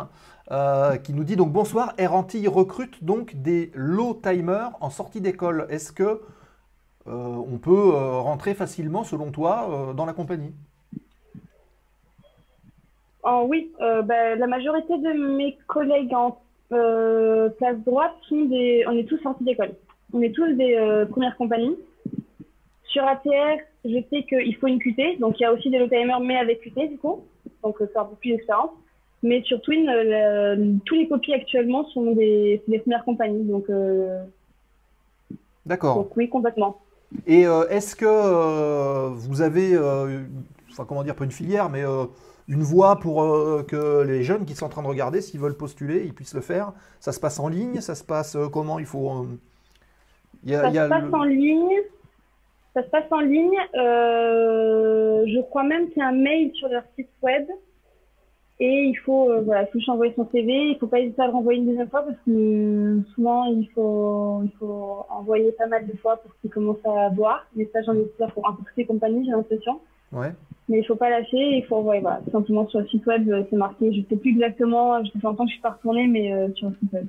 S4: qui nous dit donc bonsoir, Air Antilles recrute donc des low timers en sortie d'école. Est-ce que on peut rentrer facilement, selon toi, dans la compagnie?
S6: Oui, la majorité de mes collègues en classe droite on est tous sortis d'école. On est tous des premières compagnies. Sur ATR, je sais qu'il faut une QT, donc il y a aussi des low-timers, mais avec QT du coup, donc c'est un peu plus d'expérience. Mais sur Twin, tous les copies actuellement sont des premières compagnies, donc
S4: D'accord.
S6: oui, complètement.
S4: Et est-ce que vous avez, enfin comment dire, pas une filière, mais une voie pour que les jeunes qui sont en train de regarder, s'ils veulent postuler, ils puissent le faire? Ça se passe en ligne? Ça se passe comment? Il faut.
S6: Ça se passe en ligne. Ça se passe en ligne. Je crois même qu'il y a un mail sur leur site web. Et il faut juste envoyer son CV. Il ne faut pas hésiter à le renvoyer une deuxième fois parce que souvent, il faut envoyer pas mal de fois pour qu'ils commencent à voir. Mais ça, j'en ai fait pour un peu toutes les compagnies, j'ai l'impression.
S4: Ouais.
S6: Mais il ne faut pas lâcher. Il faut envoyer, voilà, tout simplement sur le site web, c'est marqué. Je ne sais plus exactement. Je sais pas longtemps que je suis pas retournée, mais sur le site web.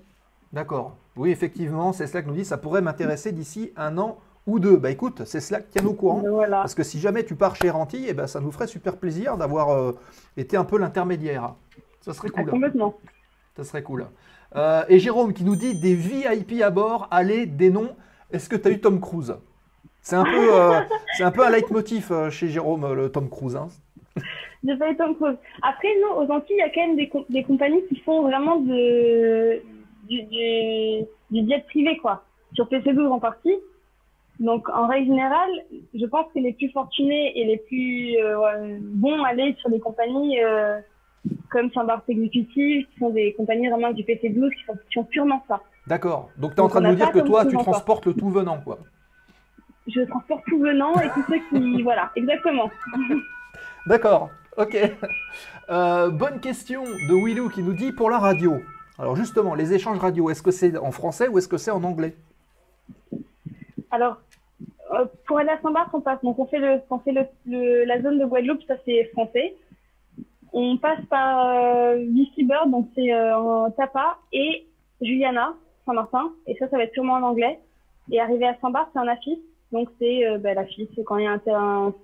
S4: D'accord. Oui, effectivement, c'est Slack nous dit ça pourrait m'intéresser d'ici 1 an ou 2. Bah écoute, c'est Slack qui est au courant.
S6: Voilà.
S4: Parce que si jamais tu pars chez Ranty, eh ben, ça nous ferait super plaisir d'avoir été un peu l'intermédiaire. Ça serait cool.
S6: Complètement.
S4: Ça serait cool. Et Jérôme qui nous dit des VIP à bord, allez, des noms. Est-ce que tu as eu Tom Cruise? C'est un peu un leitmotiv chez Jérôme, le Tom Cruise. Hein.
S6: J'ai pas eu Tom Cruise. Après, non, aux Antilles, il y a quand même des compagnies qui font vraiment du jet privé, quoi. Sur PC12 en partie. Donc, en règle générale, je pense que les plus fortunés et les plus bons aller sur des compagnies comme Saint-Barth Executive, qui sont des compagnies vraiment du PC12 qui font purement ça.
S4: D'accord. Donc, tu es en train de nous dire que toi, tu transportes le tout venant, quoi.
S6: Je transporte tout venant et tous ceux qui... Voilà, exactement.
S4: D'accord. Ok. Bonne question de Willou qui nous dit pour la radio. Alors, justement, les échanges radio, est-ce que c'est en français ou est-ce que c'est en anglais?
S6: Alors, pour aller à Saint-Barth, on passe. Donc, on fait la zone de Guadeloupe, ça c'est français. On passe par Vichy Bird, donc c'est en Tapa, et Juliana, Saint-Martin. Et ça va être purement en anglais. Et arrivé à Saint-Barth, c'est en AFIS. Donc, c'est l'AFIS. Quand il y a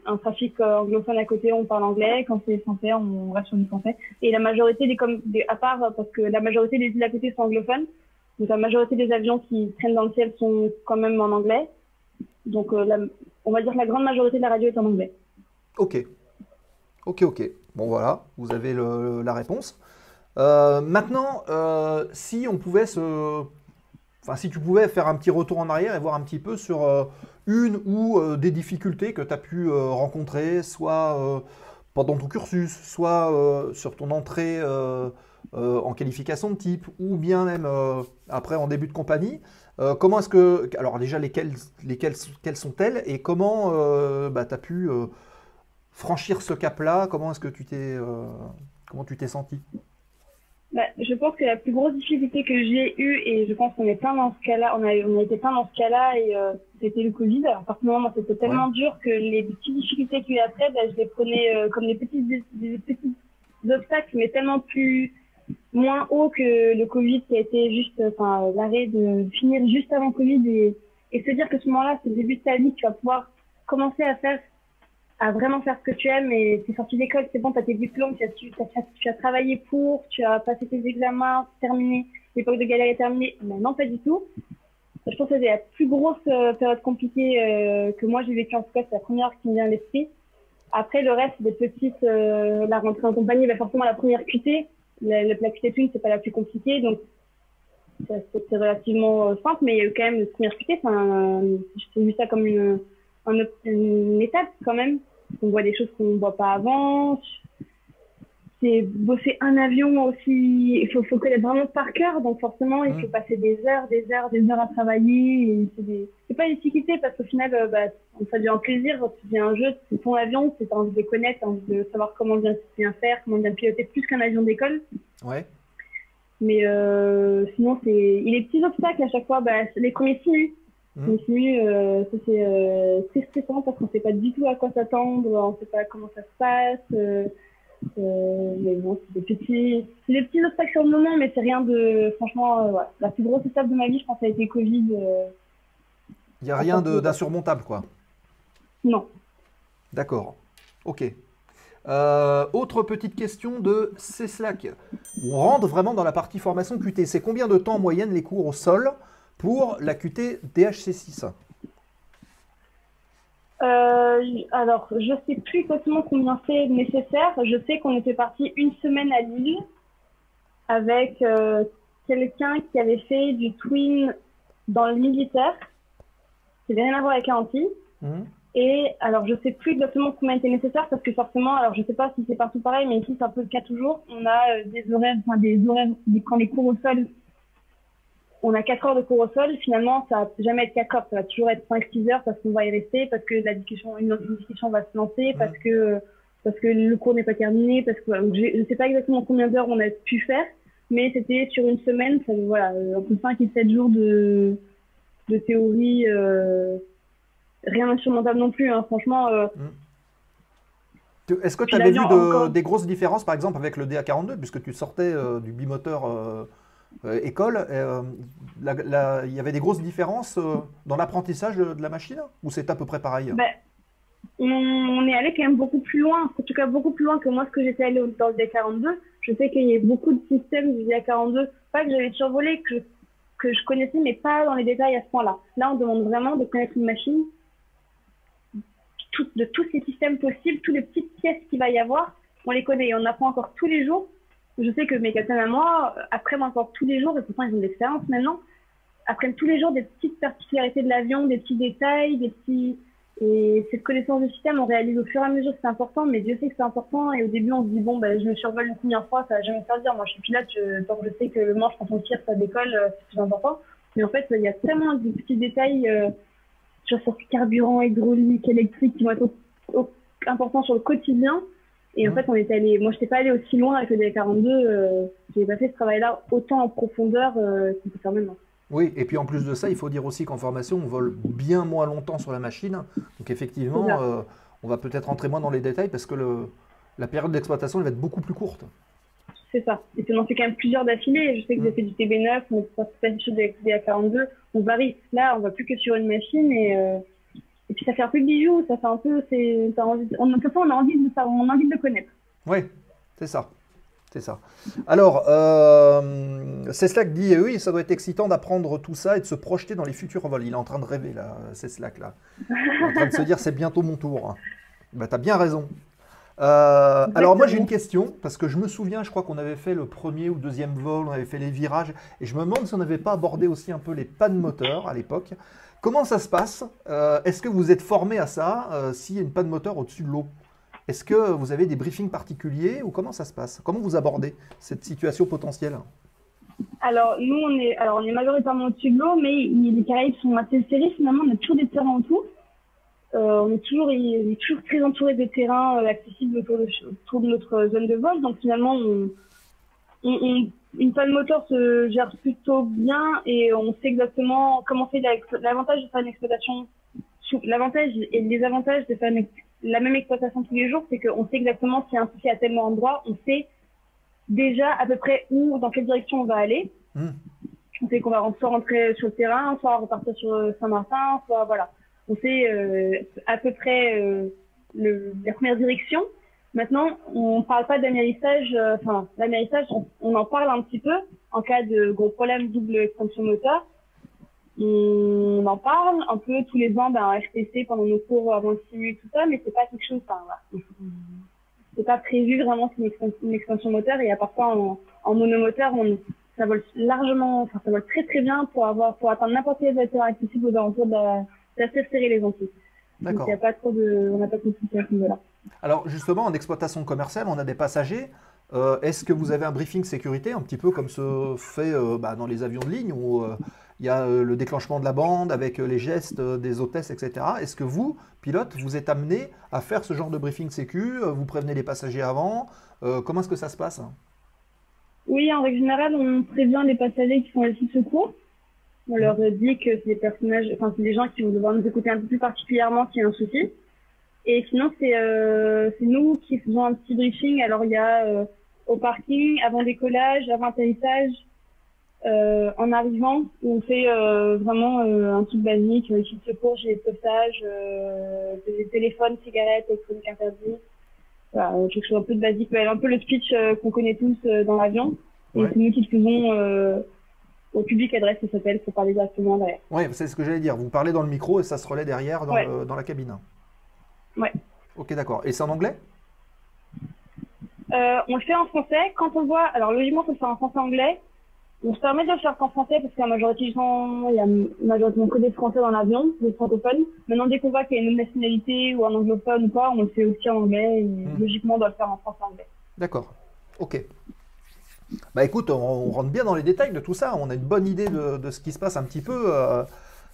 S6: un trafic anglophone à côté, on parle anglais. Quand c'est français, on reste sur du français. Et la majorité à part, parce que la majorité des îles à côté sont anglophones. Donc, la majorité des avions qui traînent dans le ciel sont quand même en anglais. Donc, on va dire que la grande majorité de la radio est en anglais.
S4: Ok. Bon, voilà, vous avez la réponse. Maintenant, si on pouvait si tu pouvais faire un petit retour en arrière et voir un petit peu sur une ou des difficultés que tu as pu rencontrer, soit pendant ton cursus, soit sur ton entrée en qualification de type, ou bien même après en début de compagnie. Comment est-ce que... Alors déjà, quelles sont-elles et comment tu as pu franchir ce cap-là? Comment est-ce que tu t'es senti?
S6: Je pense que la plus grosse difficulté que j'ai eue, et je pense qu'on est plein dans ce cas-là, on a été plein dans ce cas-là, et c'était le Covid. Alors, par contre, moi, c'était tellement dur que les petites difficultés qu'il y a après, je les prenais comme des petits obstacles, mais tellement moins haut que le Covid qui a été juste, l'arrêt de finir juste avant Covid et se dire que ce moment-là, c'est le début de ta vie, tu vas pouvoir commencer à vraiment faire ce que tu aimes et tu es sorti d'école, c'est bon, tu as tes diplômes, tu as travaillé tu as passé tes examens, terminé, l'époque de galère est terminée. Mais non, pas du tout. Je pense que c'est la plus grosse période compliquée que moi j'ai vécue, en tout cas, c'est la première qui me vient à l'esprit. Après, le reste, des petites, la rentrée en compagnie, forcément la première QT, la QT Twin, c'est pas la plus compliquée, donc c'est relativement simple, mais il y a eu quand même une première QT, j'ai vu ça comme une étape quand même. On voit des choses qu'on ne voit pas avant. C'est bosser un avion aussi, il faut connaître vraiment par cœur, donc forcément il faut passer des heures à travailler. C'est pas une difficulté parce qu'au final ça devient un plaisir, ça devient un jeu, c'est ton avion, c'est envie de les connaître, envie de savoir comment bien faire, comment bien piloter plus qu'un avion d'école.
S4: Ouais.
S6: Mais sinon les petits obstacles à chaque fois, les premiers simus. Les simus, c'est stressant parce qu'on sait pas du tout à quoi s'attendre, on sait pas comment ça se passe. Mais bon, c'est des petits obstacles sur le moment, mais c'est rien de. Franchement, ouais. La plus grosse étape de ma vie, je pense, ça a été Covid.
S4: Il n'y a rien d'insurmontable, quoi.
S6: Non.
S4: D'accord. Ok. Autre petite question de CSLAC. On rentre vraiment dans la partie formation QT. C'est combien de temps en moyenne les cours au sol pour la QT DHC6?
S6: Alors, je sais plus exactement combien c'est nécessaire. Je sais qu'on était parti une semaine à Lille avec quelqu'un qui avait fait du twin dans le militaire. Ça n'avait rien à voir avec un anti. Et alors, je sais plus exactement combien était nécessaire parce que forcément, alors je sais pas si c'est partout pareil, mais ici c'est un peu le cas toujours. On a des horaires, quand les cours au sol, on a 4 heures de cours au sol. Finalement, ça va jamais être 4 heures, ça va toujours être 5-6 heures parce qu'on va y rester, parce que une discussion va se lancer, parce que le cours n'est pas terminé, parce que je sais pas exactement combien d'heures on a pu faire, mais c'était sur une semaine, ça, voilà, entre 5 et 7 jours de théorie, rien d'insurmontable non plus, hein, franchement.
S4: Est-ce que tu avais vu des grosses différences, par exemple, avec le DA42, puisque tu sortais du bimoteur école, il y avait des grosses différences dans l'apprentissage de la machine, ou c'est à peu près pareil?
S6: On est allé quand même beaucoup plus loin, en tout cas beaucoup plus loin que moi ce que j'étais allé dans le DA42. Je sais qu'il y a beaucoup de systèmes du DA42, pas que j'avais survolé, que je connaissais, mais pas dans les détails à ce point-là. Là, on demande vraiment de connaître une machine, de tous ces systèmes possibles, toutes les petites pièces qu'il va y avoir, on les connaît et on apprend encore tous les jours. Je sais que mes capitaines à moi apprennent encore tous les jours, et pourtant ils ont de l'expérience maintenant, apprennent tous les jours des petites particularités de l'avion, des petits détails, et cette connaissance du système, on réalise au fur et à mesure que c'est important, mais Dieu sait que c'est important, et au début on se dit, bon, je me survole une première fois, ça va jamais me servir, moi je suis pilote, tant que je sais que le manche quand on tire, ça décolle, c'est plus important. Mais en fait, il y a tellement de petits détails sur ce carburant, hydraulique, électrique, qui vont être importants sur le quotidien. Et en fait, moi, je n'étais pas allée aussi loin avec le DA42. Je n'ai pas fait ce travail-là autant en profondeur qu'on peut faire maintenant.
S4: Oui, et puis en plus de ça, il faut dire aussi qu'en formation, on vole bien moins longtemps sur la machine. Donc effectivement, on va peut-être rentrer moins dans les détails parce que la période d'exploitation va être beaucoup plus courte.
S6: C'est ça. Et puis on en fait quand même plusieurs d'affilée. Je sais que j'ai fait du TB9, on peut passer sur des DA42. On varie. Là, on ne va plus que sur une machine et puis ça fait un peu de bijoux, ça fait un peu, on a envie de connaître.
S4: Oui, c'est ça. C'est ça. Alors, CSLAC dit, oui, ça doit être excitant d'apprendre tout ça et de se projeter dans les futurs vols. Il est en train de rêver, là, CSLAC, là. Il est en train de se dire, c'est bientôt mon tour. Bah, tu as bien raison. Alors moi j'ai une question, parce que je me souviens, je crois qu'on avait fait le premier ou deuxième vol, on avait fait les virages, et je me demande si on n'avait pas abordé aussi un peu les pannes moteur à l'époque. Comment ça se passe? Est-ce que vous êtes formé à ça, s'il y a une panne moteur au-dessus de l'eau? Est-ce que vous avez des briefings particuliers, ou comment ça se passe? Comment vous abordez cette situation potentielle?
S6: Alors nous on est majoritairement au-dessus de l'eau, mais les Caraïbes sont assez serrés, finalement on a toujours des terrains autour. On est toujours très entouré de terrains accessibles autour de notre zone de vol. Donc finalement, une panne moteur se gère plutôt bien et on sait exactement comment faire. L'avantage de faire une exploitation, l'avantage et le désavantage de faire la même exploitation tous les jours, c'est qu'on sait exactement s'il y a un souci à tel endroit. On sait déjà à peu près dans quelle direction on va aller. On sait qu'on va soit rentrer sur le terrain, soit repartir sur Saint-Martin, soit voilà. On sait à peu près la première direction. Maintenant, on ne parle pas d'amérissage. L'amérissage, on en parle un petit peu en cas de gros problème double extension moteur. On en parle un peu tous les ans en RTC pendant nos cours avant le simu et tout ça, mais c'est pas quelque chose. c'est pas prévu vraiment, c'est une extension moteur. Et à part ça, en monomoteur, ça vole largement, enfin, ça vole très très bien pour atteindre n'importe quelle hauteur accessible aux alentours d'assez serrer les Antilles. Donc,
S4: D'accord.
S6: il y a pas trop de, on n'a pas de soucis à ce niveau-là.
S4: Alors justement, en exploitation commerciale, on a des passagers. Est-ce que vous avez un briefing sécurité, un petit peu comme se fait dans les avions de ligne, où il y a le déclenchement de la bande avec les gestes des hôtesses, etc. Est-ce que vous, pilote, vous êtes amené à faire ce genre de briefing sécu? Vous prévenez les passagers avant? Comment est-ce que ça se passe?
S6: Oui, en règle générale, on prévient les passagers qui font les de secours. On leur dit que c'est des personnages, enfin, c'est des gens qui vont devoir nous écouter un peu plus particulièrement s'il y a un souci. Et sinon, c'est nous qui faisons un petit briefing. Alors, il y a au parking, avant décollage, avant atterrissage, en arrivant, où on fait vraiment un truc basique, ici de secours, j'ai des sauvetages, des téléphones, cigarettes, électroniques interdites. Voilà, quelque chose un peu de basique, un peu le speech qu'on connaît tous dans l'avion. Et
S4: Ouais.
S6: c'est nous qui le faisons au public adresse, ça s'appelle, pour parler directement derrière.
S4: Oui, c'est ce que j'allais dire. Vous parlez dans le micro et ça se relaie derrière dans,
S6: Ouais.
S4: dans la cabine.
S6: Ouais.
S4: Ok, d'accord. Et c'est en anglais?
S6: On le fait en français. Quand on voit, alors logiquement, faut le faire en français-anglais. On se permet de le faire qu'en français parce qu'il y a majorité du temps, il y a majoritairement que des Français dans l'avion, des francophones. Maintenant, dès qu'on voit qu'il y a une autre nationalité ou un anglophone ou pas, on le fait aussi en anglais. Et logiquement, on doit le faire en français-anglais.
S4: D'accord. Ok. Bah écoute, on rentre bien dans les détails de tout ça. On a une bonne idée de ce qui se passe un petit peu.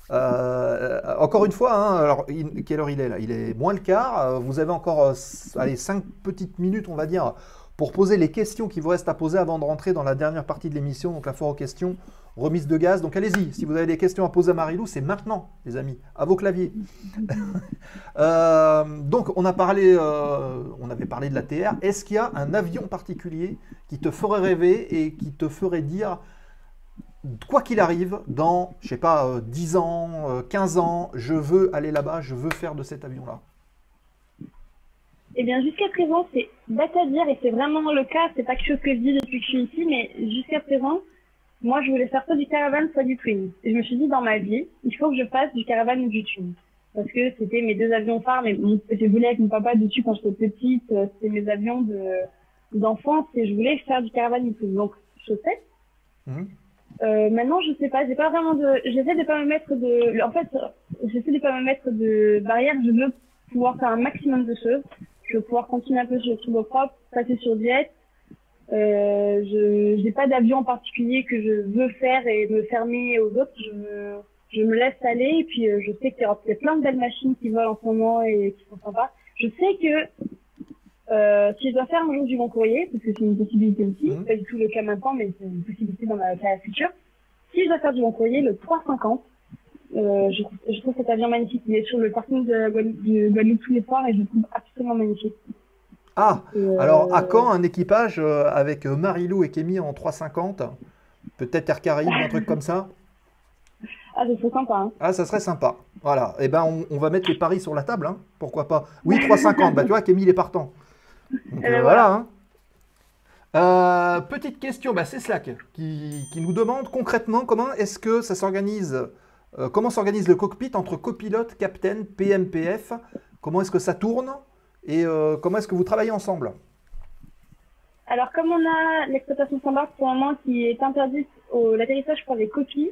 S4: Encore une fois, hein, alors, quelle heure il est là? Il est moins le quart. Vous avez encore allez, 5 petites minutes, on va dire, pour poser les questions qui vous restent à poser avant de rentrer dans la dernière partie de l'émission, donc la foire aux questions, remise de gaz. Donc allez-y, si vous avez des questions à poser à Marie-Lou, c'est maintenant, les amis, à vos claviers. Donc on avait parlé de la TR. Est-ce qu'il y a un avion particulier qui te ferait rêver et qui te ferait dire, quoi qu'il arrive, dans, je sais pas, 10 ans, 15 ans, je veux aller là-bas, je veux faire de cet avion-là?
S6: Eh bien, jusqu'à présent, c'est bête à dire et c'est vraiment le cas. C'est pas quelque chose que je dis depuis que je suis ici, mais jusqu'à présent, moi, je voulais faire soit du Caravan, soit du Twin. Et je me suis dit, dans ma vie, il faut que je fasse du Caravan ou du Twin. Parce que c'était mes deux avions phares, mais je voulais avec mon papa dessus quand j'étais petite. C'était mes avions d'enfance et je voulais faire du Caravan ou du Twin. Donc, je sais. Maintenant, je sais pas, j'ai pas vraiment j'essaie de pas me mettre j'essaie de pas me mettre de barrière. Je veux pouvoir faire un maximum de choses. Je veux pouvoir continuer un peu sur le turboprop, passer sur jet. J'ai pas d'avion en particulier que je veux faire et me fermer aux autres. Je me laisse aller et puis je sais qu'il y a plein de belles machines qui volent en ce moment et qui sont sympas. Je sais que si je dois faire un jour du long courrier, parce que c'est une possibilité aussi, c'est pas du tout le cas maintenant, mais c'est une possibilité dans ma carrière future. Si je dois faire du long courrier, le 350, je trouve cet avion magnifique. Il est sur le parking de Guadeloupe tous les soirs et je le trouve absolument magnifique.
S4: Ah, alors à quand un équipage avec Marie-Lou et Kémy en 350? Peut-être Air Caraïbes, un truc comme ça?
S6: Ah, ça serait sympa. Hein.
S4: Ah, ça serait sympa. Voilà. Eh ben, on va mettre les paris sur la table, hein. Pourquoi pas? Oui, 350. Bah, tu vois, Kémy, il est partant. Donc, voilà. Hein. Petite question, bah, c'est Slack qui nous demande concrètement comment est-ce que ça s'organise, comment s'organise le cockpit entre copilote, capitaine, PMPF, comment est-ce que ça tourne et comment est-ce que vous travaillez ensemble?
S6: Alors, comme on a l'exploitation standard pour le moment qui est interdite l'atterrissage pour les copies,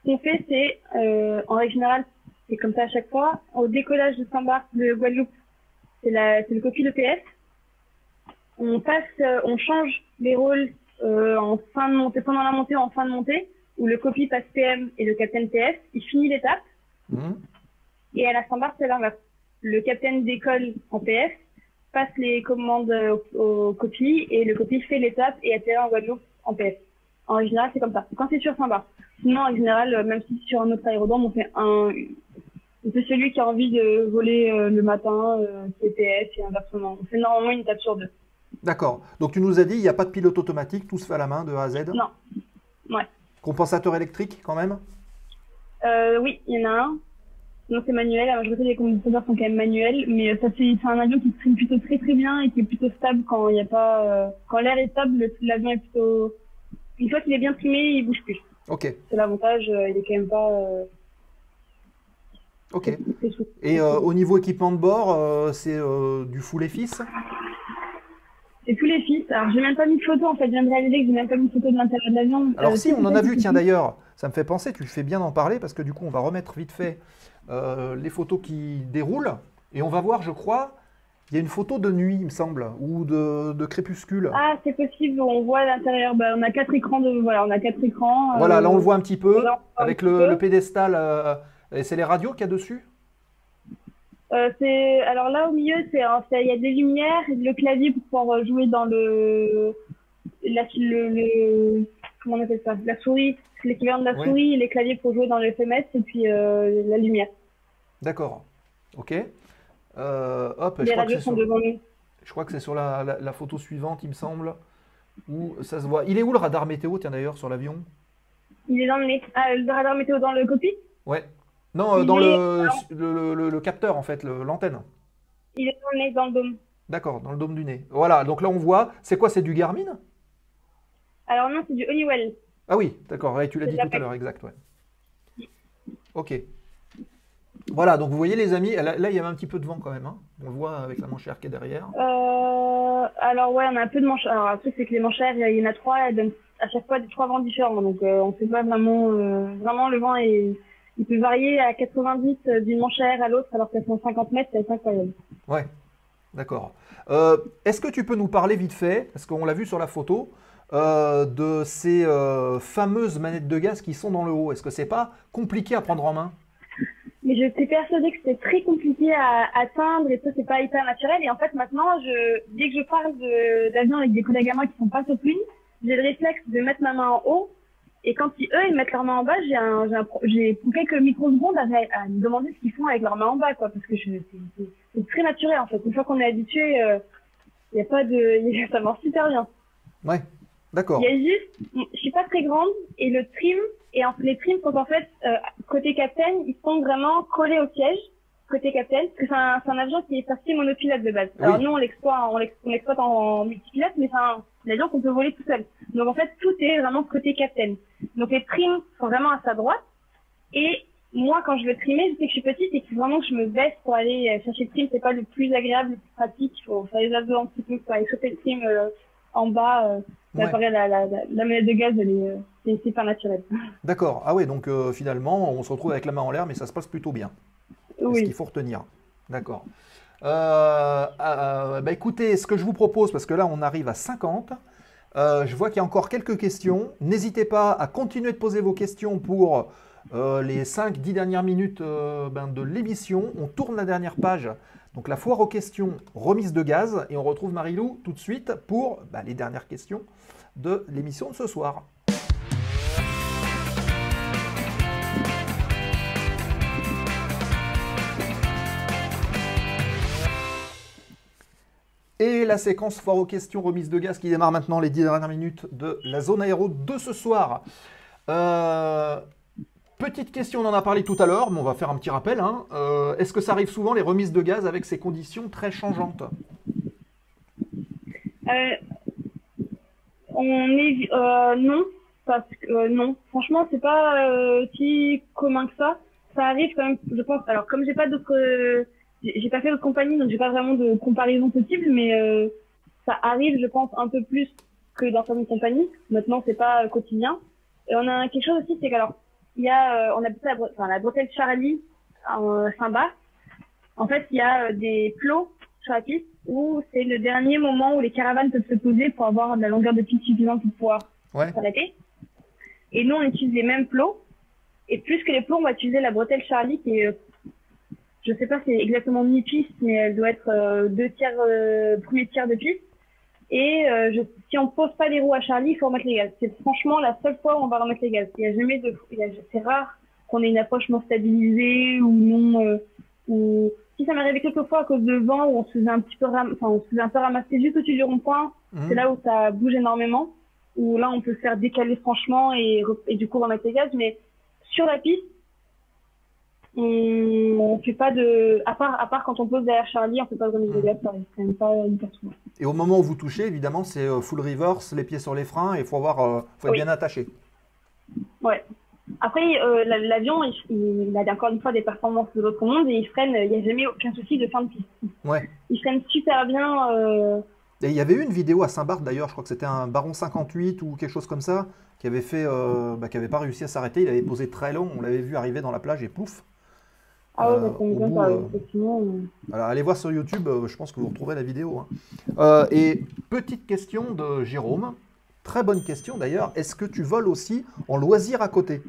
S6: ce qu'on fait, c'est, en règle générale, c'est comme ça à chaque fois, au décollage de Saint-Barth de Guadeloupe, c'est le copie de PS. On change les rôles en fin de montée, pendant la montée ou en fin de montée, où le copie passe PM et le capitaine PS, il finit l'étape. Et à la Saint-Barth, c'est l'inverse. Le capitaine décolle en PS, passe les commandes au copie et le copie fait l'étape et atterrit en Guadeloupe en PS. En général, c'est comme ça. Quand c'est sur Saint-Barth. Sinon, en général, même si c'est sur un autre aérodrome, on fait celui qui a envie de voler le matin, qui est PS et inversement. On fait normalement une étape sur deux.
S4: D'accord. Donc tu nous as dit, il n'y a pas de pilote automatique, tout se fait à la main de A à Z? Non.
S6: Ouais.
S4: Compensateur électrique quand même?
S6: Oui, il y en a un. Non, c'est manuel. La majorité des compensateurs sont quand même manuels, mais c'est un avion qui stream plutôt très très bien et qui est plutôt stable quand il y a pas, quand l'air est stable, l'avion est plutôt, une fois qu'il est bien trimé, il bouge plus.
S4: Ok.
S6: C'est l'avantage, il est quand même pas.
S4: Ok. Et au niveau équipement de bord, c'est du full EFIS?
S6: C'est tous les fils. Alors, j'ai même pas mis de photo, en fait. Je viens de réaliser que j'ai même pas mis de photo de l'intérieur de l'avion.
S4: Alors si, on en a vu, tiens
S6: d'ailleurs.
S4: d'ailleurs, ça me fait penser, tu fais bien d'en parler, parce que du coup, on va remettre vite fait les photos qui déroulent, et on va voir, je crois, il y a une photo de nuit, il me semble, ou de crépuscule.
S6: Ah, c'est possible, on voit à l'intérieur. Bah, on a 4 écrans Voilà, on a 4 écrans.
S4: Voilà, là on le voit un petit peu,
S6: là, on voit un
S4: avec
S6: petit
S4: le
S6: peu.
S4: pédestal, et c'est les radios qu'il y a dessus?
S6: Alors là, au milieu, il y a des lumières et le clavier pour pouvoir jouer dans comment on appelle ça? La souris. C'est l'équivalent de la
S4: Oui.
S6: souris, les claviers pour jouer dans le FMS et puis la lumière.
S4: D'accord, ok. Hop,
S6: Les radios sont devant nous.
S4: je crois que c'est sur la photo suivante, il me semble, où ça se voit. Il est où le radar météo, tiens d'ailleurs, sur l'avion?
S6: Il est dans le nez. Ah, le radar météo dans le cockpit?
S4: Ouais. Non,
S6: Il
S4: dans
S6: est-
S4: le capteur, en fait, l'antenne.
S6: Il est dans le nez, dans le dôme.
S4: D'accord, dans le dôme du nez. Voilà, donc là on voit, c'est quoi, c'est du Garmin?
S6: Alors non, c'est du Honeywell.
S4: Ah oui, d'accord, ouais, tu l'as
S6: C'est
S4: dit
S6: de
S4: tout à
S6: l'Apex.
S4: l'heure, exact, ouais. Ok. Voilà, donc vous voyez les amis, là il y avait un petit peu de vent quand même, hein. On le voit avec la manchère qui est derrière.
S6: Alors ouais, on a un peu de manches. Alors le truc c'est que les manchères, il y en a 3, elles donnent à chaque fois des 3 vents différents. Donc on sait pas vraiment, vraiment le vent il peut varier à 90 d'une manchère à l'autre alors qu'elles sont 50 mètres, c'est incroyable.
S4: Ouais, d'accord. Est-ce que tu peux nous parler vite fait, parce qu'on l'a vu sur la photo, de ces fameuses manettes de gaz qui sont dans le haut? Est-ce que c'est pas compliqué à prendre en main?
S6: Mais je suis persuadée que c'était très compliqué à atteindre et ça c'est pas hyper naturel. Et en fait maintenant, dès que je parle d'avion avec des collègues à moi qui sont pas sur Twin, j'ai le réflexe de mettre ma main en haut. Et quand ils mettent leur main en bas, j'ai pour quelques microsecondes à me demander ce qu'ils font avec leur main en bas, quoi, parce que c'est très naturel en fait. Une fois qu'on est habitué, il y a pas de, ça marche super bien.
S4: Ouais, d'accord.
S6: Il y a juste, je suis pas très grande et le trim les trims sont en fait côté captain, ils sont vraiment collés au siège côté captain, parce que c'est un avion qui est parti monopilote de base. Alors
S4: Oui.
S6: nous on l'exploite en multipilote, mais c'est un avion qu'on peut voler tout seul. Donc en fait tout est vraiment côté captain. Donc les trims sont vraiment à sa droite. Et moi quand je veux trimer, je sais que je suis petite et qu'il faut vraiment que je me baisse pour aller chercher le trim. C'est pas le plus agréable, le plus pratique. Il faut faire les abdos un petit peu pour aller choper le trim en bas.
S4: Ouais.
S6: La manette de gaz, c'est pas naturel.
S4: D'accord. Ah ouais, donc finalement, on se retrouve avec la main en l'air, mais ça se passe plutôt bien. C'est ce
S6: Oui.
S4: qu'il faut retenir. D'accord. Bah écoutez, ce que je vous propose, parce que là on arrive à 50, je vois qu'il y a encore quelques questions. N'hésitez pas à continuer de poser vos questions pour les 5-10 dernières minutes de l'émission. On tourne la dernière page, donc la foire aux questions remise de gaz, et on retrouve Marilou tout de suite pour les dernières questions de l'émission de ce soir. Et la séquence foire aux questions remise de gaz qui démarre maintenant, les 10 dernières minutes de la zone aéro de ce soir. Petite question, on en a parlé tout à l'heure, mais on va faire un petit rappel, hein. Est-ce que ça arrive souvent les remises de gaz avec ces conditions très changeantes?
S6: Non, parce que non. Franchement, c'est pas si commun que ça. Ça arrive quand même, je pense. Alors, comme j'ai pas fait d'autres compagnies, donc j'ai pas vraiment de comparaison possible, mais ça arrive, je pense, un peu plus que dans certaines compagnies. Maintenant, c'est pas quotidien. Et on a quelque chose aussi, c'est qu'alors, il y a, on appelle ça la bretelle Charlie en Saint-Bas. En fait, il y a des plots sur la piste où c'est le dernier moment où les caravanes peuvent se poser pour avoir de la longueur de piste suffisante pour pouvoir s'arrêter. Et nous, on utilise les mêmes plots. Et plus que les plots, on va utiliser la bretelle Charlie qui est, je sais pas si c'est exactement mi-piste, mais elle doit être premier tiers de piste. Et si on pose pas les roues à Charlie, il faut remettre les gaz. C'est franchement la seule fois où on va remettre les gaz. Il y a jamais c'est rare qu'on ait une approche non stabilisée ou non. Ou si ça m'est arrivé quelques fois à cause de vent où on se faisait un peu ramasser juste au-dessus du rond-point, c'est là où ça bouge énormément. Où là on peut se faire décaler franchement et du coup remettre les gaz. Mais sur la piste, on fait pas de, à part quand on pose derrière Charlie, on fait pas de remise de gaz, ça arrive quand même pas hyper souvent.
S4: Et au moment où vous touchez, évidemment, c'est full reverse, les pieds sur les freins, et il faut être bien attaché.
S6: Ouais. Après, l'avion, il a encore une fois des performances de l'autre monde et il freine, il n'y a jamais aucun souci de fin de piste.
S4: Ouais.
S6: Il freine super bien
S4: Et il y avait eu une vidéo à Saint-Barth d'ailleurs, je crois que c'était un Baron 58 ou quelque chose comme ça, qui avait fait, qui avait pas réussi à s'arrêter. Il avait posé très long, on l'avait vu arriver dans la plage et pouf.
S6: Ah ouais, ça me
S4: au
S6: donne
S4: bout,
S6: pas, effectivement.
S4: Voilà, allez voir sur YouTube, je pense que vous retrouverez la vidéo. Hein. Et petite question de Jérôme, très bonne question d'ailleurs, est-ce que tu voles aussi en loisir à côté?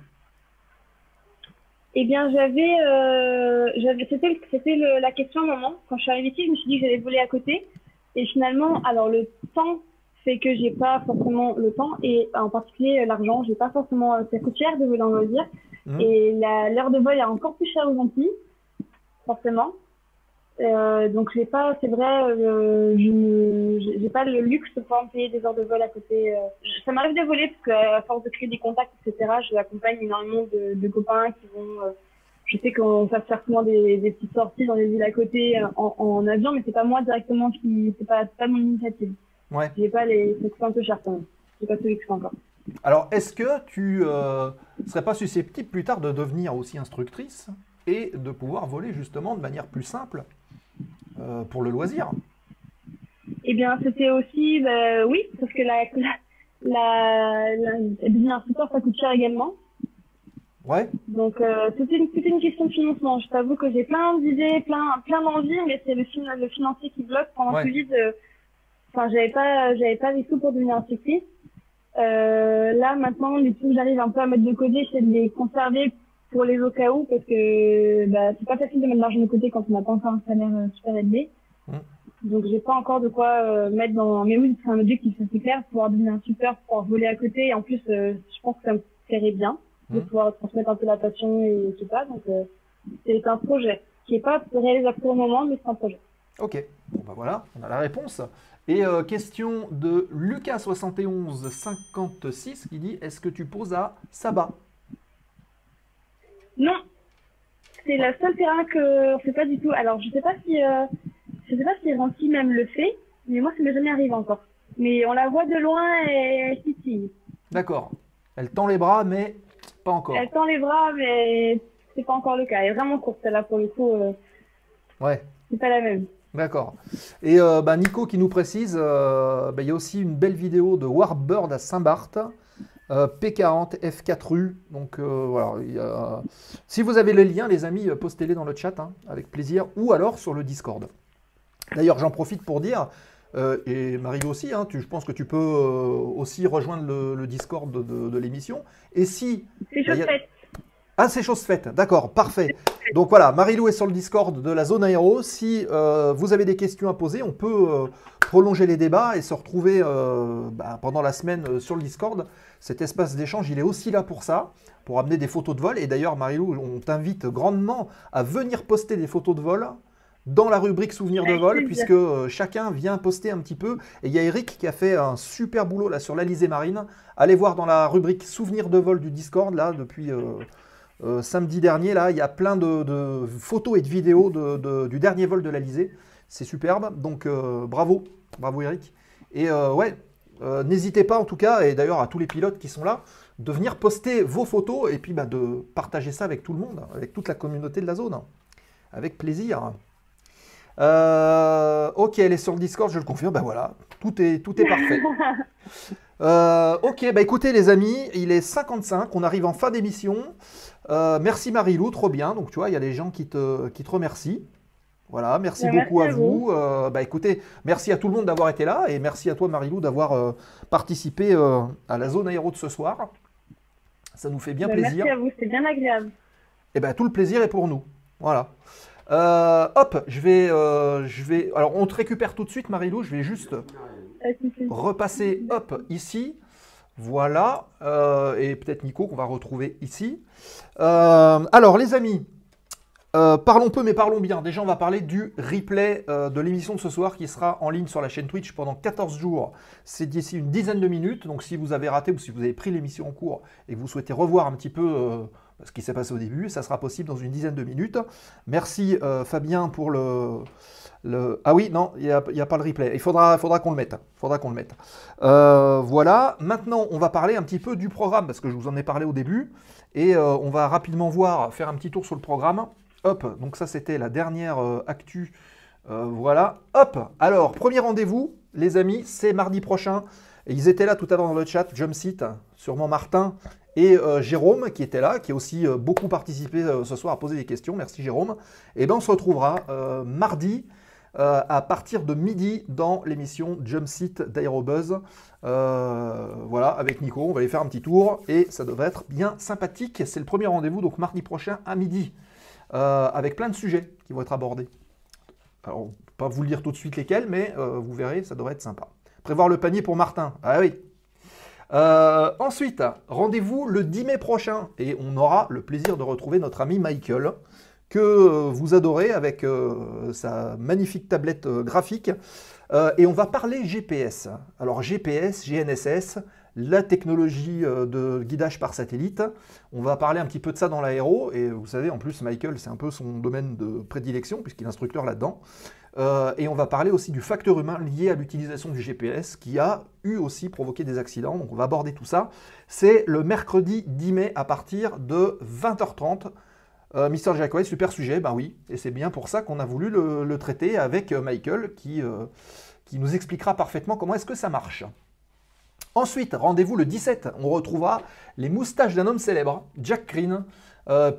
S6: Eh bien, c'était la question à un moment. Quand je suis arrivée ici, je me suis dit que j'allais voler à côté. Et finalement, alors le temps fait que j'ai pas forcément le temps et en particulier l'argent, j'ai pas forcément, ça coûte cher de voler en loisir. Et l'heure de vol est encore plus chère aux Antilles, forcément. Donc j'ai pas, c'est vrai, j'ai pas le luxe de pouvoir me payer des heures de vol à côté. Ça m'arrive de voler parce qu'à force de créer des contacts, etc., je accompagne énormément de copains qui vont. Je sais qu'on va faire souvent des petites sorties dans les villes à côté en avion, mais c'est pas moi directement c'est pas mon initiative.
S4: Ouais.
S6: J'ai pas ça coûte un peu cher quand même. J'ai pas ce luxe encore.
S4: Alors, est-ce que tu serais pas susceptible plus tard de devenir aussi instructrice et de pouvoir voler justement de manière plus simple pour le loisir?
S6: Eh bien, c'était aussi, oui, parce que devenir instructeur, ça coûte cher également.
S4: Ouais.
S6: Donc, c'était une question de financement. Je t'avoue que j'ai plein d'idées, plein d'envies, mais c'est le financier qui bloque. Pendant le Covid, j'avais pas les sous pour devenir instructrice. Là, maintenant, les sous que j'arrive un peu à mettre de côté, j'essaie de les conserver pour les au cas où, parce que c'est pas facile de mettre de l'argent de côté quand on n'a pas encore un salaire super élevé. Donc, j'ai pas encore de quoi mettre dans. Mais oui, c'est un objectif, c'est clair, pouvoir devenir un super, pouvoir voler à côté. Et en plus, je pense que ça me plairait bien de pouvoir transmettre un peu la passion et tout ça. Donc, c'est un projet qui est pas réalisable pour le moment, mais c'est un projet.
S4: Ok, bon bah voilà, on a la réponse. Et question de Lucas7156 qui dit: est-ce que tu poses à Saba?
S6: Non, c'est le seul terrain que on fait pas du tout. Alors, je sais pas si Rancy même le fait, mais moi, ça m'est jamais arrivé encore. Mais on la voit de loin et si.
S4: D'accord. Elle tend les bras, mais pas encore.
S6: Elle tend les bras, mais c'est pas encore le cas. Elle est vraiment courte, celle-là, pour le coup.
S4: Ouais.
S6: C'est pas la même.
S4: D'accord. Et Nico qui nous précise, il y a aussi une belle vidéo de Warbird à Saint-Barth, P40 F4U. Donc voilà, si vous avez les liens, les amis, postez-les dans le chat, hein, avec plaisir, ou alors sur le Discord. D'ailleurs, j'en profite pour dire, et Marie aussi, hein, je pense que tu peux aussi rejoindre le Discord de l'émission. Et si...
S6: C'est chose faite.
S4: Ah, c'est chose faite, d'accord, parfait. Donc voilà, Marie-Lou est sur le Discord de la zone aéro. Si vous avez des questions à poser, on peut prolonger les débats et se retrouver pendant la semaine sur le Discord. Cet espace d'échange, il est aussi là pour ça, pour amener des photos de vol. Et d'ailleurs, Marie-Lou, on t'invite grandement à venir poster des photos de vol dans la rubrique souvenirs de vol, puisque chacun vient poster un petit peu. Et il y a Eric qui a fait un super boulot là sur l'Alizé Marine. Allez voir dans la rubrique souvenirs de vol du Discord, là, depuis... samedi dernier, là, il y a plein de photos et de vidéos du dernier vol de l'Alizé. C'est superbe, donc bravo Eric. Et n'hésitez pas en tout cas, et d'ailleurs à tous les pilotes qui sont là, de venir poster vos photos et puis de partager ça avec tout le monde, avec toute la communauté de la zone. Avec plaisir. Ok, elle est sur le Discord, je le confirme, voilà, tout est parfait. Ok, écoutez les amis, il est 55, on arrive en fin d'émission. Merci Marie-Lou, trop bien. Donc tu vois, il y a des gens qui te remercient. Voilà, merci beaucoup à vous. Écoutez, merci à tout le monde d'avoir été là et merci à toi Marie-Lou d'avoir participé à la zone aéro de ce soir. Ça nous fait bien plaisir.
S6: Merci à vous, c'est bien agréable.
S4: Et tout le plaisir est pour nous. Voilà. Hop, je vais. Alors on te récupère tout de suite Marie-Lou, je vais juste repasser ici. Voilà, et peut-être Nico qu'on va retrouver ici. Alors les amis, parlons peu mais parlons bien. Déjà on va parler du replay de l'émission de ce soir qui sera en ligne sur la chaîne Twitch pendant 14 jours. C'est d'ici une dizaine de minutes, donc si vous avez raté ou si vous avez pris l'émission en cours et que vous souhaitez revoir un petit peu ce qui s'est passé au début, ça sera possible dans une dizaine de minutes. Merci Fabien pour Ah oui, non, il n'y a pas le replay. Il faudra qu'on le mette. Voilà, maintenant on va parler un petit peu du programme, parce que je vous en ai parlé au début. Et on va rapidement faire un petit tour sur le programme. Hop, donc ça c'était la dernière actu Voilà, hop. Alors, premier rendez-vous, les amis, c'est mardi prochain. Et ils étaient là tout à l'heure dans le chat, Jumpseat, sûrement Martin et Jérôme qui était là, qui a aussi beaucoup participé ce soir à poser des questions. Merci Jérôme. Et bien on se retrouvera mardi à partir de midi dans l'émission Jumpseat d'Aérobuzz. Voilà, avec Nico, on va aller faire un petit tour et ça devrait être bien sympathique. C'est le premier rendez-vous, donc mardi prochain à midi, avec plein de sujets qui vont être abordés. Alors, on ne peut pas vous le dire tout de suite lesquels, mais vous verrez, ça devrait être sympa. Prévoir le panier pour Martin. Ah oui. Ensuite, rendez-vous le 10 mai prochain et on aura le plaisir de retrouver notre ami Michael que vous adorez avec sa magnifique tablette graphique et on va parler GPS. Alors GPS, GNSS, la technologie de guidage par satellite. On va parler un petit peu de ça dans l'aéro et vous savez en plus Michael c'est un peu son domaine de prédilection puisqu'il est instructeur là-dedans. Et on va parler aussi du facteur humain lié à l'utilisation du GPS qui a eu aussi provoqué des accidents. Donc on va aborder tout ça. C'est le mercredi 10 mai à partir de 20h30. Mister Jacquet, super sujet, ben oui. Et c'est bien pour ça qu'on a voulu le traiter avec Michael qui nous expliquera parfaitement comment est-ce que ça marche. Ensuite, rendez-vous le 17. On retrouvera les moustaches d'un homme célèbre, Jack Green.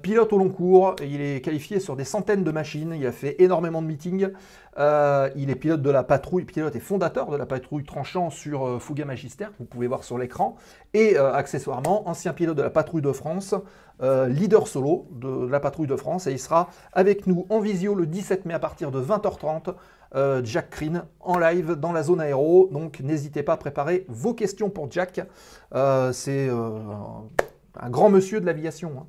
S4: Pilote au long cours, il est qualifié sur des centaines de machines, il a fait énormément de meetings, il est pilote de la patrouille, pilote et fondateur de la patrouille tranchant sur Fouga Magister, que vous pouvez voir sur l'écran, et accessoirement ancien pilote de la patrouille de France, leader solo de la patrouille de France, et il sera avec nous en visio le 17 mai à partir de 20h30, Jack Green en live dans la zone aéro, donc n'hésitez pas à préparer vos questions pour Jack, c'est un grand monsieur de l'aviation, hein.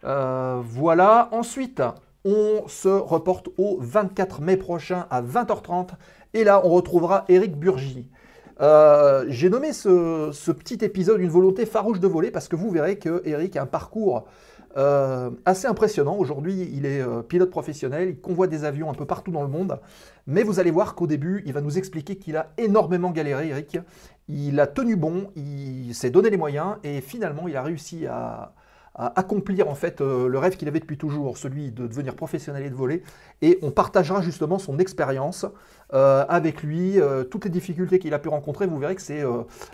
S4: Voilà, ensuite on se reporte au 24 mai prochain à 20h30 et là on retrouvera Eric Burgi. J'ai nommé ce petit épisode une volonté farouche de voler parce que vous verrez que Eric a un parcours assez impressionnant. Aujourd'hui il est pilote professionnel, il convoite des avions un peu partout dans le monde, mais vous allez voir qu'au début il va nous expliquer qu'il a énormément galéré. Eric, il a tenu bon, il s'est donné les moyens et finalement il a réussi à accomplir en fait le rêve qu'il avait depuis toujours, celui de devenir professionnel et de voler. Et on partagera justement son expérience avec lui, toutes les difficultés qu'il a pu rencontrer. Vous verrez que c'est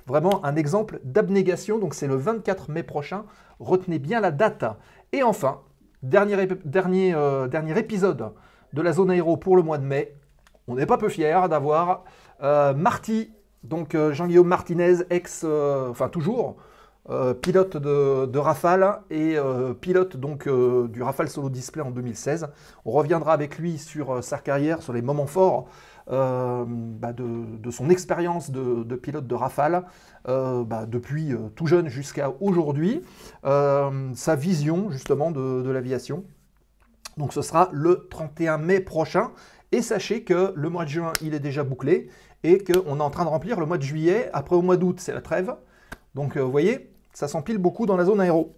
S4: vraiment un exemple d'abnégation. Donc c'est le 24 mai prochain. Retenez bien la date. Et enfin, dernier épisode de la zone aéro pour le mois de mai. On n'est pas peu fiers d'avoir Marty, donc Jean-Guillaume Martinez, enfin toujours, pilote de Rafale et pilote donc du Rafale Solo Display en 2016. On reviendra avec lui sur sa carrière, sur les moments forts de son expérience de pilote de Rafale depuis tout jeune jusqu'à aujourd'hui, sa vision justement de l'aviation. Donc ce sera le 31 mai prochain et sachez que le mois de juin il est déjà bouclé et qu'on est en train de remplir le mois de juillet. Après au mois d'août c'est la trêve. Donc vous voyez, ça s'empile beaucoup dans la zone aéro.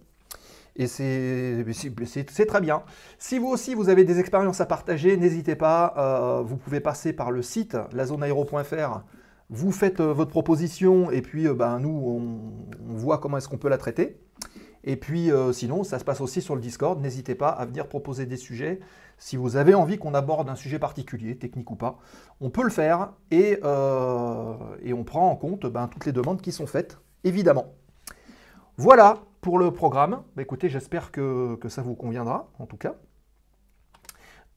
S4: Et c'est très bien. Si vous aussi vous avez des expériences à partager, n'hésitez pas. Vous pouvez passer par le site lazoneaero.fr. Vous faites votre proposition et puis nous, on voit comment est-ce qu'on peut la traiter. Et puis sinon, ça se passe aussi sur le Discord. N'hésitez pas à venir proposer des sujets. Si vous avez envie qu'on aborde un sujet particulier, technique ou pas, on peut le faire et on prend en compte toutes les demandes qui sont faites, évidemment. Voilà pour le programme. Écoutez, j'espère que ça vous conviendra, en tout cas.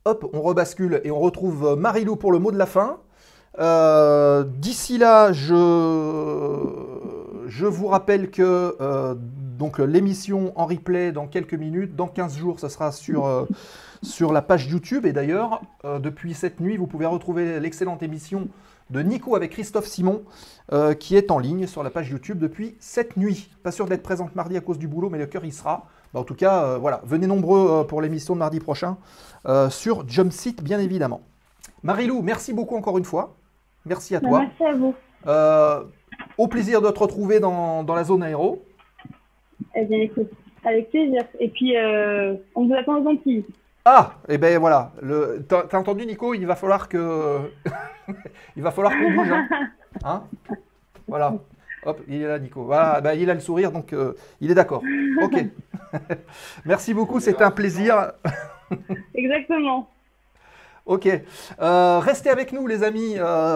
S4: Hop, on rebascule et on retrouve Marilou pour le mot de la fin. D'ici là, je vous rappelle que donc l'émission en replay dans quelques minutes, dans 15 jours, ce sera sur la page YouTube. Et d'ailleurs, depuis cette nuit, vous pouvez retrouver l'excellente émission de Nico avec Christophe Simon, qui est en ligne sur la page YouTube depuis cette nuit. Pas sûr d'être présente mardi à cause du boulot, mais le cœur y sera. En tout cas, voilà, venez nombreux pour l'émission de mardi prochain sur Jumpseat, bien évidemment. Marilou, merci beaucoup encore une fois. Merci à toi.
S6: Merci à vous.
S4: Au plaisir de te retrouver dans la zone aéro.
S6: Eh bien, écoute, avec plaisir. Et puis, on vous attend aux Antilles.
S4: Ah, et ben voilà. T'as entendu, Nico? Il va falloir que... il va falloir qu'on bouge. Hein, voilà. Hop, il est là, Nico. Voilà, il a le sourire, donc il est d'accord. Ok. Merci beaucoup, c'était un plaisir.
S6: Exactement.
S4: Ok. Restez avec nous, les amis.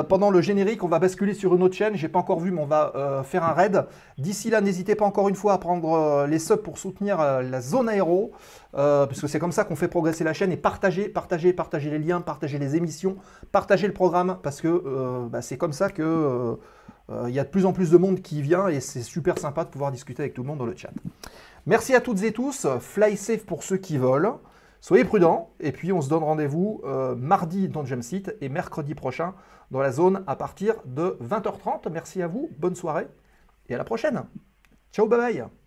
S4: Pendant le générique, on va basculer sur une autre chaîne. J'ai pas encore vu, mais on va faire un raid. D'ici là, n'hésitez pas encore une fois à prendre les subs pour soutenir la zone aéro. Parce que c'est comme ça qu'on fait progresser la chaîne. Et partagez les liens, partagez les émissions, partagez le programme. Parce que c'est comme ça que il y a de plus en plus de monde qui vient. Et c'est super sympa de pouvoir discuter avec tout le monde dans le chat. Merci à toutes et tous. Fly safe pour ceux qui volent. Soyez prudents, et puis on se donne rendez-vous mardi dans Jump Seat et mercredi prochain dans la zone à partir de 20h30. Merci à vous, bonne soirée et à la prochaine. Ciao, bye bye.